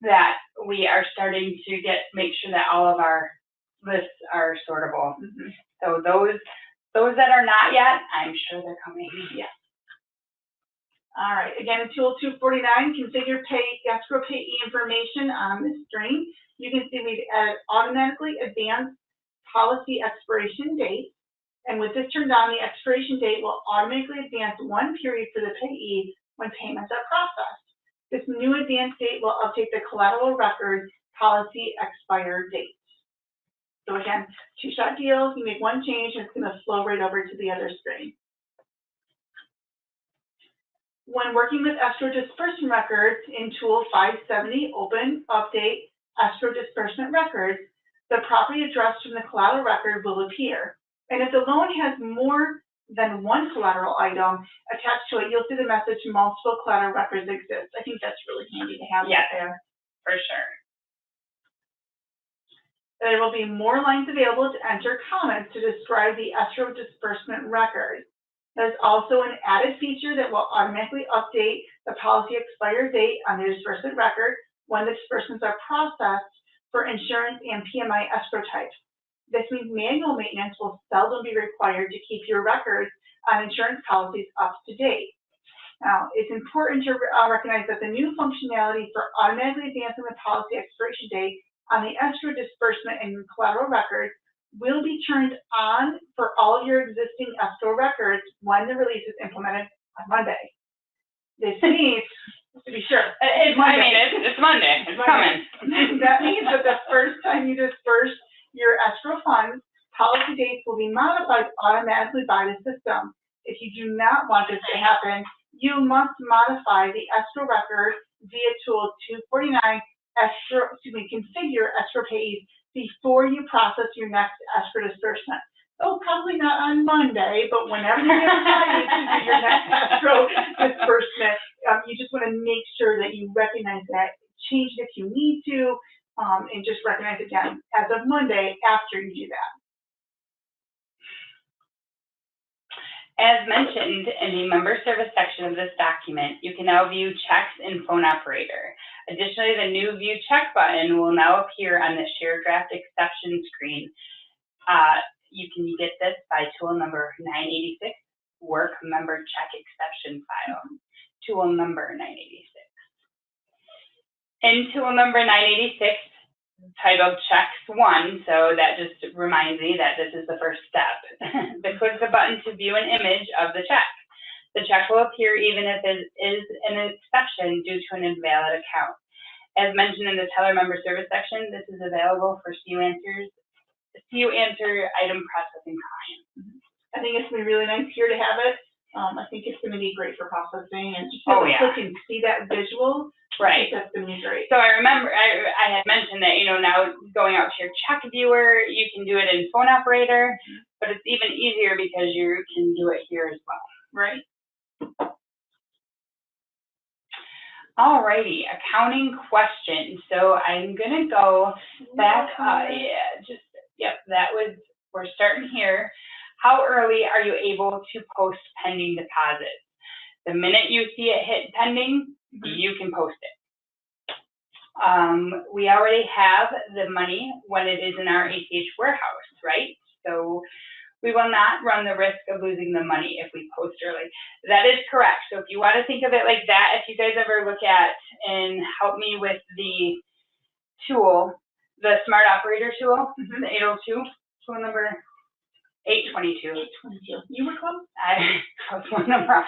that we are starting to make sure that all of our lists are sortable. So those that are not yet, I'm sure they're coming. Yes. All right, again, in tool 249, configure escrow payee information on the screen. You can see we've added automatically advanced policy expiration date. And with this turned on, the expiration date will automatically advance 1 period for the payee when payments are processed. This new advanced date will update the collateral record policy expire date. So again, 2-shot deals, you make 1 change and it's going to flow right over to the other screen. When working with escrow disbursement records in tool 570, open, update, escrow disbursement records, the property address from the collateral record will appear. And if the loan has more than 1 collateral item attached to it, you'll see the message multiple collateral records exist. I think that's really handy to have that there. For sure. There will be more lines available to enter comments to describe the escrow disbursement record. There's also an added feature that will automatically update the policy expire date on the disbursement record when the disbursements are processed for insurance and PMI escrow types. This means manual maintenance will seldom be required to keep your records on insurance policies up to date. Now, it's important to recognize that the new functionality for automatically advancing the policy expiration date on the escrow disbursement and collateral records will be turned on for all your existing escrow records when the release is implemented on Monday. This means, to be sure, it's Monday. It's Monday. It's coming. That means that the first time you disperse your escrow funds, policy dates will be modified automatically by the system. If you do not want this to happen, you must modify the escrow record via tool 249 configure escrow payees before you process your next escrow disbursement. So probably not on Monday, but whenever you get ready to do your next escrow disbursement, you just want to make sure that you recognize that, change it if you need to, and just recognize again as of Monday after you do that. As mentioned in the member service section of this document, you can now view checks in Phone Operator. Additionally, the new View Check button will now appear on the Share Draft Exception screen. You can get this by tool number 986, Work Member Check Exception File, tool number 986. In tool number 986, titled Checks 1, so that just reminds me that this is the first step. Click the button to view an image of the check. The check will appear even if it is an exception due to an invalid account. As mentioned in the Teller Member Service section, this is available for CU Answer item processing clients. I think it's going to be really nice here to have it. I think it's going to be great for processing and just click and see that visual. Right. That's going to be great. So I remember I had mentioned that, now going out to your check viewer, you can do it in Phone Operator, but it's even easier because you can do it here as well. Right. Alrighty, accounting questions. So I'm going to go back. We're starting here. How early are you able to post pending deposits? The minute you see it hit pending, you can post it. We already have the money when it is in our ACH warehouse, right? So we will not run the risk of losing the money if we post early. That is correct. So if you want to think of it like that, if you guys ever look at and help me with the tool, the Smart Operator tool, the 802, tool number 822. 822. You were close? I was one number.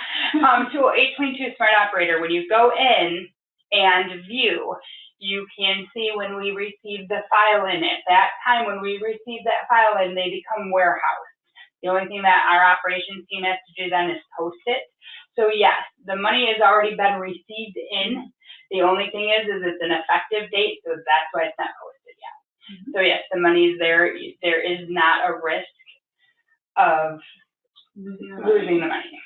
Tool 822 Smart Operator. When you go in and view, you can see when we receive the file in. At that time, when we receive that file in, they become warehouse. The only thing that our operations team has to do then is post it. So yes, the money has already been received in. The only thing is it's an effective date, so that's why it's not posted yet. So yes, the money is there. There is not a risk of losing the money.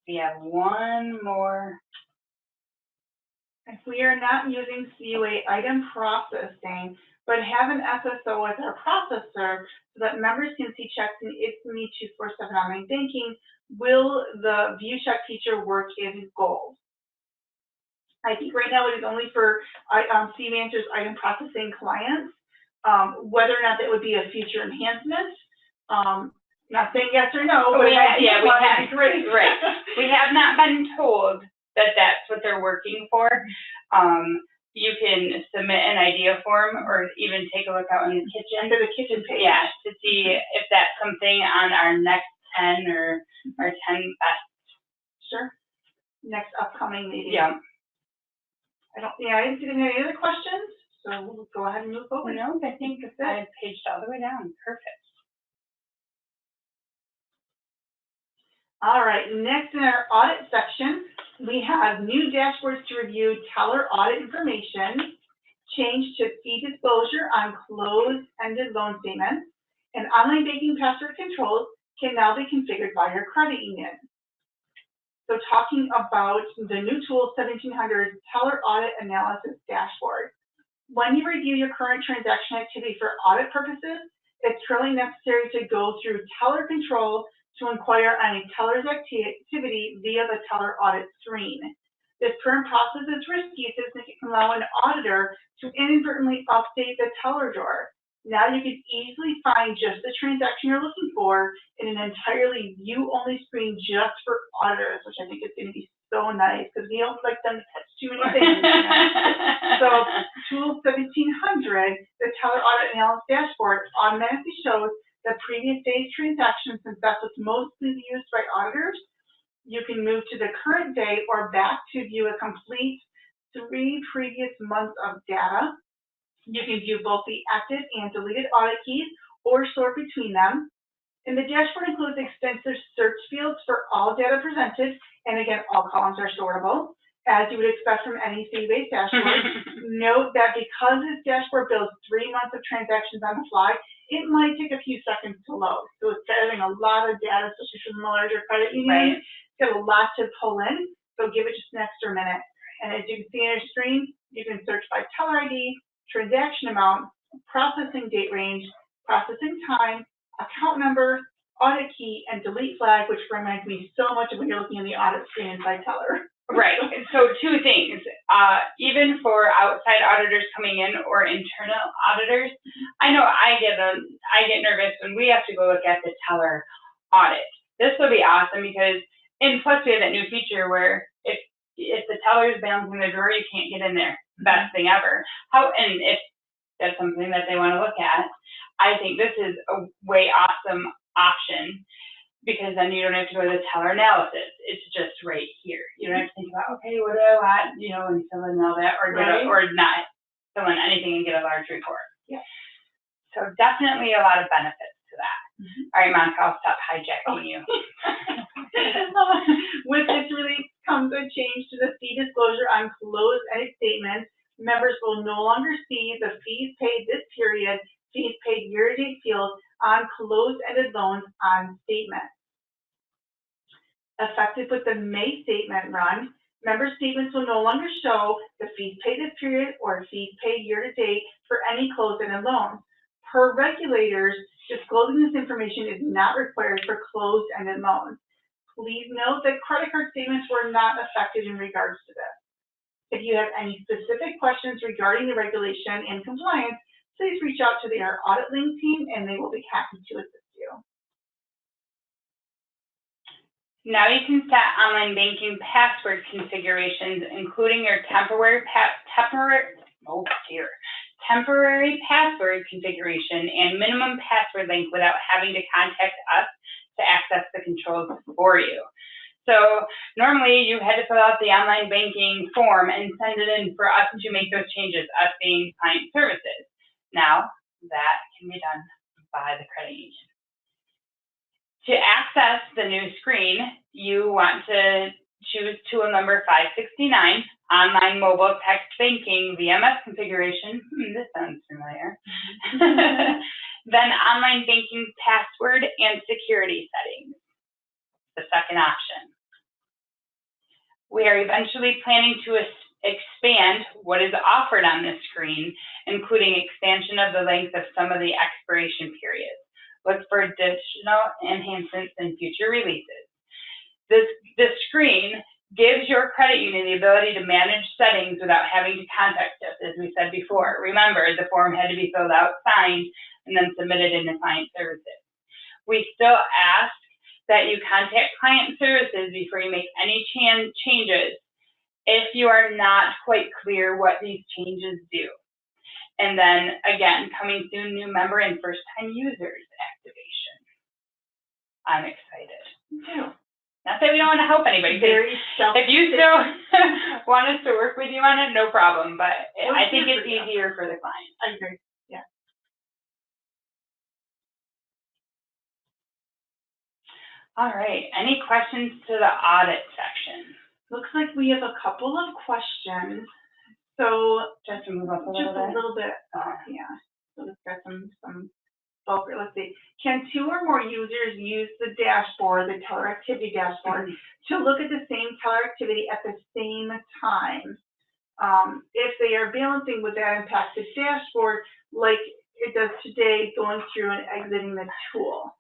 We have one more. If we are not using CUA item processing, but have an SSO as our processor so that members can see checks in ITSME 247 online banking, will the View Check feature work in gold? I think right now it is only for CU Answer's item processing clients. Whether or not that would be a future enhancement, not saying yes or no, but we have great. Right. We have not been told that that's what they're working for. You can submit an idea form or even take a look out in the kitchen. Under the kitchen page. Yeah, to see if that's something on our next 10 or our 10 best. Sure. Next upcoming meeting. Yeah. I didn't see any other questions, so we'll go ahead and move forward. No, I think I paged all the way down. Perfect. All right, next in our audit section, we have new dashboards to review teller audit information, change to fee disclosure on closed-ended loan statements, and online banking password controls can now be configured by your credit union. So talking about the new tool 1700 Teller Audit Analysis Dashboard. When you review your current transaction activity for audit purposes, it's currently necessary to go through Teller Control to inquire on a teller's activity via the teller audit screen. This current process is risky since it can allow an auditor to inadvertently update the teller drawer. Now you can easily find just the transaction you're looking for in an entirely view-only screen just for auditors, which I think is going to be so nice because we don't like them to touch too many things. So Tool 1700, the Teller Audit Analysis Dashboard, automatically shows the previous day's transactions since that's what's mostly used by auditors. You can move to the current day or back to view a complete 3 previous months of data. You can view both the active and deleted audit keys or sort between them. And the dashboard includes extensive search fields for all data presented. And again, all columns are sortable, as you would expect from any CE-based dashboard. Note that because this dashboard builds 3 months of transactions on the fly, it might take a few seconds to load. So it's gathering a lot of data, especially from the larger credit union. Right. It's got a lot to pull in, so give it just an extra minute. And as you can see on your screen, you can search by teller ID, transaction amount, processing date range, processing time, account number, audit key, and delete flag, which reminds me so much of when you're looking in the audit screen inside Teller. Right. So 2 things. Even for outside auditors coming in or internal auditors, I know I get nervous when we have to go look at the Teller audit. This will be awesome because, and plus we have that new feature where if the teller is balancing the drawer, you can't get in there. Best thing ever. And if that's something that they want to look at, I think this is a way awesome option because then you don't have to go to the teller analysis. It's just right here. You don't have to think about, okay, what do I want, and fill in all that, or or not fill in anything and get a large report. Yeah. So definitely a lot of benefits to that. All right, Monica, I'll stop hijacking you. With this release comes a change to the fee disclosure on closed-ended statements. Members will no longer see the fees paid this period, fees paid year-to-date field on closed-ended loans on statements. Effective with the May statement run, member statements will no longer show the fees paid this period or fees paid year-to-date for any closed-ended loans. Per regulators, disclosing this information is not required for closed-ended loans. Please note that credit card statements were not affected in regards to this. If you have any specific questions regarding the regulation and compliance, please reach out to our Audit Link team and they will be happy to assist you. Now you can set online banking password configurations, including your temporary password configuration and minimum password length without having to contact us to access the controls for you. So normally you had to fill out the online banking form and send it in for us to make those changes, us being client services. Now that can be done by the credit union. To access the new screen, you want to choose tool number 569, online mobile text banking VMS configuration. This sounds familiar. Then online banking password and security settings, the second option. We are eventually planning to expand what is offered on this screen, including expansion of the length of some of the expiration periods. Look for additional enhancements in future releases. This screen gives your credit union the ability to manage settings without having to contact us, as we said before. Remember, the form had to be filled out, signed, and then submitted into client services. We still ask that you contact client services before you make any changes if you are not quite clear what these changes do. And then again, coming soon, new member and first-time users activation. I'm excited. Me too. Not that we don't want to help anybody. If you still want us to work with you on it, no problem. But I think it's easier for the client. I agree. Yeah. All right. Any questions to the audit section? Looks like we have a couple of questions. So just to move up a little bit. Yeah. So let's get some bulk. Let's see. Can 2 or more users use the dashboard, the teller activity dashboard, to look at the same teller activity at the same time? If they are balancing, would that impact the dashboard like it does today, going through and exiting the tool?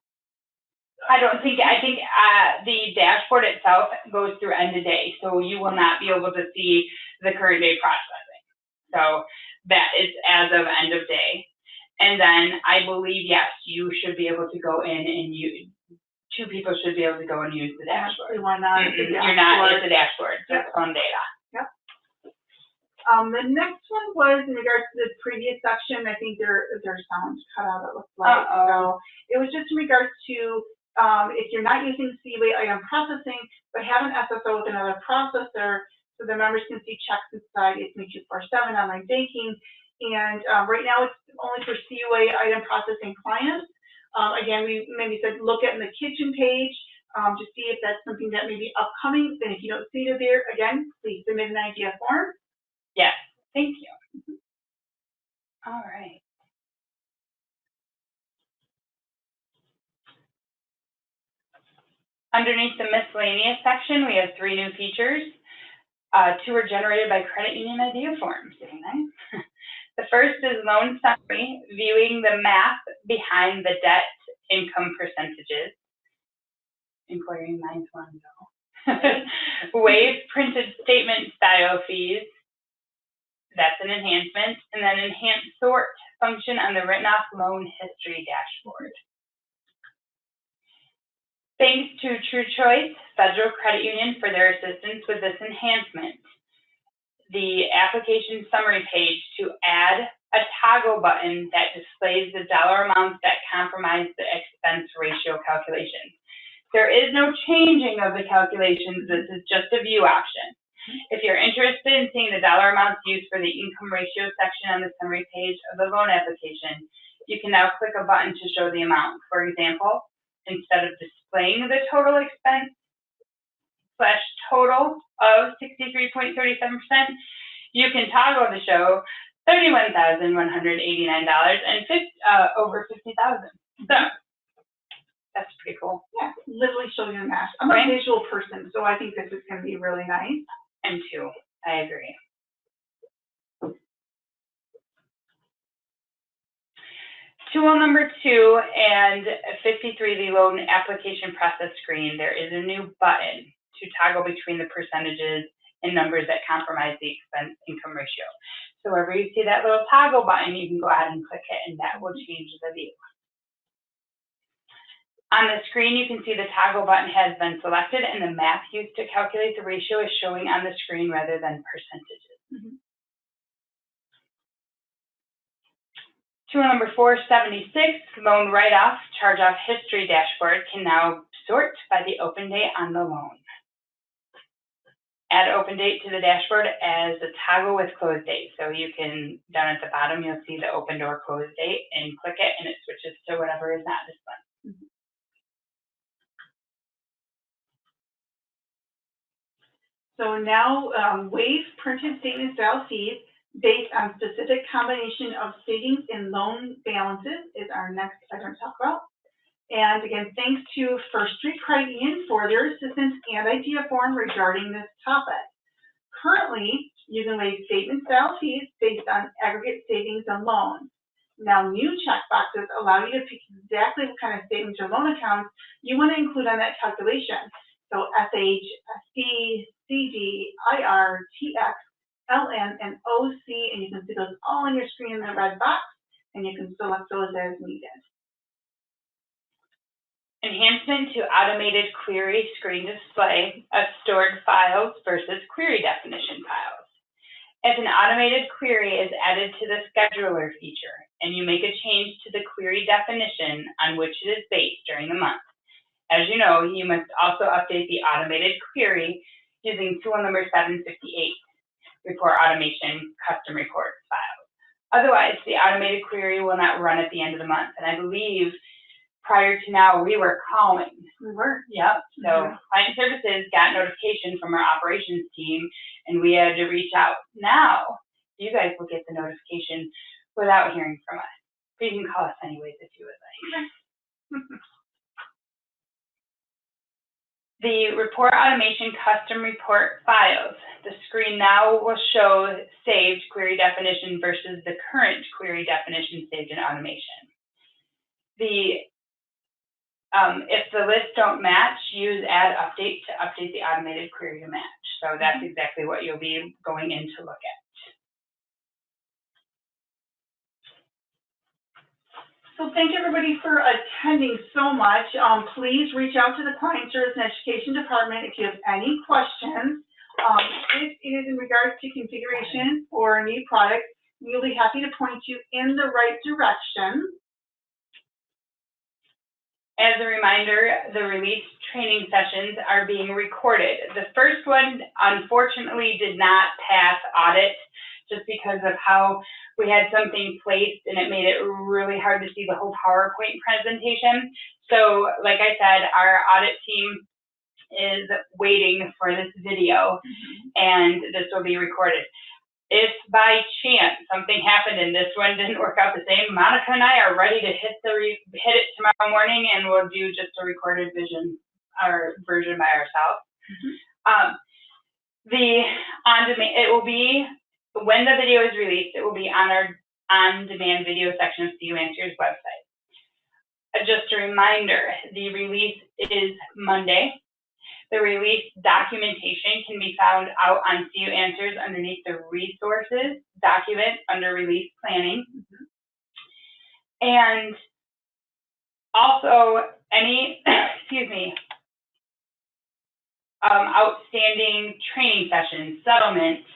I think the dashboard itself goes through end of day, so you will not be able to see the current day processing. So that is as of end of day. And then I believe, yes, you should be able to go in and two people should be able to go and use the dashboard. Why not? You're not at the dashboard, just phone data. Yep. The next one was in regards to the previous section. I think their sound cut out, it looks like. So it was just in regards to if you're not using CUA item processing, but have an SSO with another processor, so the members can see checks inside it's 247 online banking. And right now it's only for CUA item processing clients. Again, we maybe said look at in the kitchen page to see if that's something that may be upcoming. Then if you don't see it there, again, please submit an idea form. Yes, thank you. All right. Underneath the miscellaneous section, we have 3 new features. 2 are generated by credit union idea forms. Very nice. The first is loan summary, viewing the math behind the debt income percentages. Inquiring minds want to know. Waive printed statement style fees. That's an enhancement. And then enhanced sort function on the written off loan history dashboard. Thanks to True Choice Federal Credit Union for their assistance with this enhancement. The application summary page to add a toggle button that displays the dollar amounts that compromise the expense ratio calculations. There is no changing of the calculations. This is just a view option. If you're interested in seeing the dollar amounts used for the income ratio section on the summary page of the loan application, you can now click a button to show the amount. For example, instead of displaying the total expense / total of 63.37%, you can toggle to show $31,189 and over $50,000. So that's pretty cool. Yeah, literally show you the math. I'm a visual person, so I think this is going to be really nice. And 2, I agree. Tool number 2 and 53, the loan application process screen, there is a new button to toggle between the percentages and numbers that compromise the expense income ratio. So wherever you see that little toggle button, you can go ahead and click it, and that will change the view. On the screen, you can see the toggle button has been selected, and the math used to calculate the ratio is showing on the screen rather than percentages. Tool number 476, loan write-off charge-off history dashboard can now sort by the open date on the loan. Add open date to the dashboard as a toggle with close date. So you can, down at the bottom, you'll see the opened or closed date, and click it, and it switches to whatever is not displayed. So now waive printed statement style fees based on specific combination of savings and loan balances is our next item to talk about. And again, thanks to First Street Credit Union for their assistance and idea form regarding this topic. Currently, you can waive statement style fees based on aggregate savings and loans. Now, new checkboxes allow you to pick exactly what kind of savings or loan accounts you want to include on that calculation. So SH, SC, CD, IR, TX, LN, and OC, and you can see those all on your screen in the red box, and you can select those as needed. Enhancement to automated query screen display of stored files versus query definition files. If an automated query is added to the scheduler feature and you make a change to the query definition on which it is based during the month, as you know, you must also update the automated query using tool number 758, report automation custom reports files. Otherwise, the automated query will not run at the end of the month. And I believe prior to now, we were calling. We were. Yep. So client services got notification from our operations team, and we had to reach out. Now, you guys will get the notification without hearing from us. But you can call us anyways if you would like. The report automation custom report files. The screen now will show saved query definition versus the current query definition saved in automation. The If the lists don't match, use add update to update the automated query to match. So that's exactly what you'll be going in to look at. So thank everybody for attending so much. Please reach out to the Client Service and Education Department if you have any questions. If it is in regards to configuration or a new product, we'll be happy to point you in the right direction. As a reminder, the release training sessions are being recorded. The first one, unfortunately, did not pass audit just because of how we had something placed and it made it really hard to see the whole PowerPoint presentation. So, like I said, our audit team is waiting for this video and this will be recorded. If by chance something happened and this one didn't work out the same, Monica and I are ready to hit it tomorrow morning, and we'll do just a recorded version by ourselves. The on-demand, it will be, when the video is released, it will be on our on-demand video section of CU Answers website. Just a reminder, the release is Monday. The release documentation can be found out on CU Answers underneath the resources document under release planning. And also any, outstanding training sessions, settlement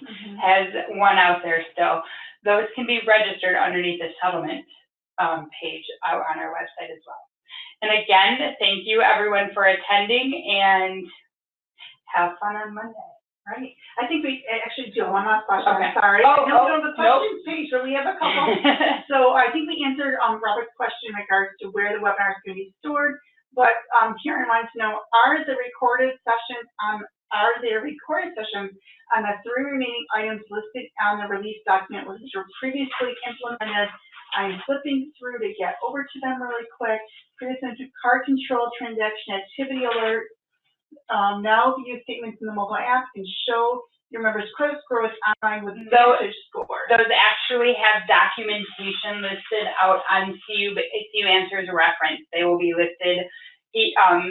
has one out there still. Those can be registered underneath the settlement page out on our website as well. And again, thank you everyone for attending, and have fun on Monday. Right. I think we actually do one last question. Okay. I'm sorry. Oh, I know we don't have a questions nope. page, but we have a couple. So I think we answered Robert's question in regards to where the webinar is going to be stored. But Karen wants to know, are there recorded sessions on the 3 remaining items listed on the release document, which were previously implemented? I'm flipping through to get over to them really quick. Previously, card control, transaction activity alert. Now view statements in the mobile app and show your members' credit scores online with Vantage Score. Those actually have documentation listed out on CU Answers reference. They will be listed.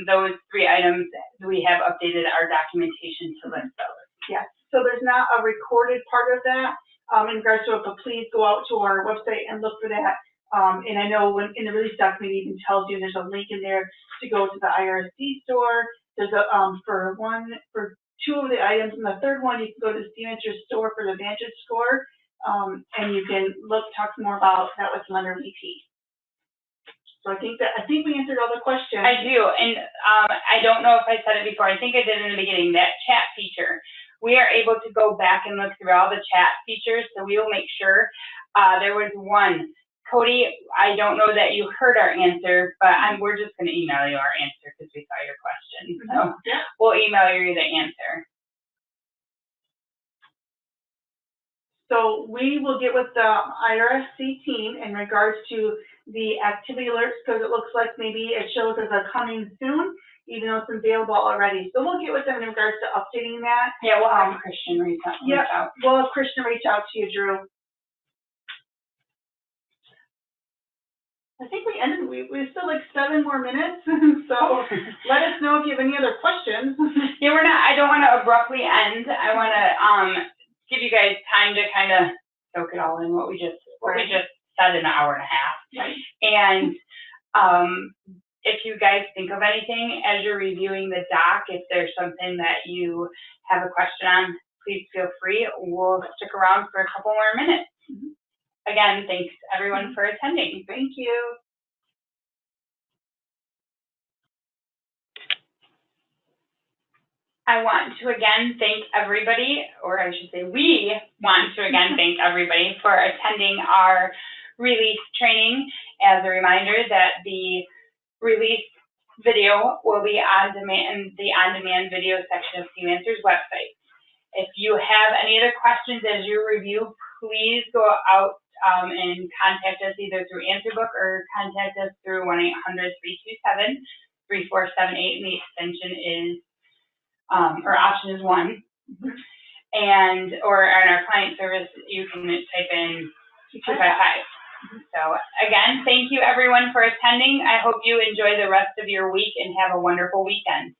Those 3 items, we have updated our documentation to list those. Yes. So there's not a recorded part of that in regards to it, but please go out to our website and look for that. And I know when in the release document, it even tells you there's a link in there to go to the IRC store. There's a for 2 of the items, and the 3rd one you can go to the CU Answers store for the Vantage Score, and you can talk more about that with Lender VP. So I think we answered all the questions. I do, and I don't know if I said it before. I think I did in the beginning. That chat feature, we are able to go back and look through all the chat features. So we will make sure. There was one. Cody, I don't know that you heard our answer, but we're just going to email you our answer because we saw your question. So we'll email you the answer. So we will get with the IRSC team in regards to the activity alerts, because it looks like maybe it shows as a coming soon, even though it's available already. So we'll get with them in regards to updating that. Yeah, we'll have Christian reach out. Yeah, we'll have Christian reach out to you, Drew. I think we ended, we still like 7 more minutes, so let us know if you have any other questions. Yeah, I don't want to abruptly end. I want to give you guys time to kind of soak it all in, what we just said in an hour and a half. Right. And if you guys think of anything as you're reviewing the doc, if there's something that you have a question on, please feel free. We'll stick around for a couple more minutes. Again, thanks everyone for attending. Thank you. I want to again thank everybody, or I should say we want to again thank everybody for attending our release training. As a reminder that the release video will be on demand in the on-demand video section of CU Answers website. If you have any other questions as you review, please go out and contact us either through Answerbook or contact us through 1-800-327-3478, and the extension is, or option is 1. And, or on our client service, you can type in 255. So again, thank you everyone for attending. I hope you enjoy the rest of your week and have a wonderful weekend.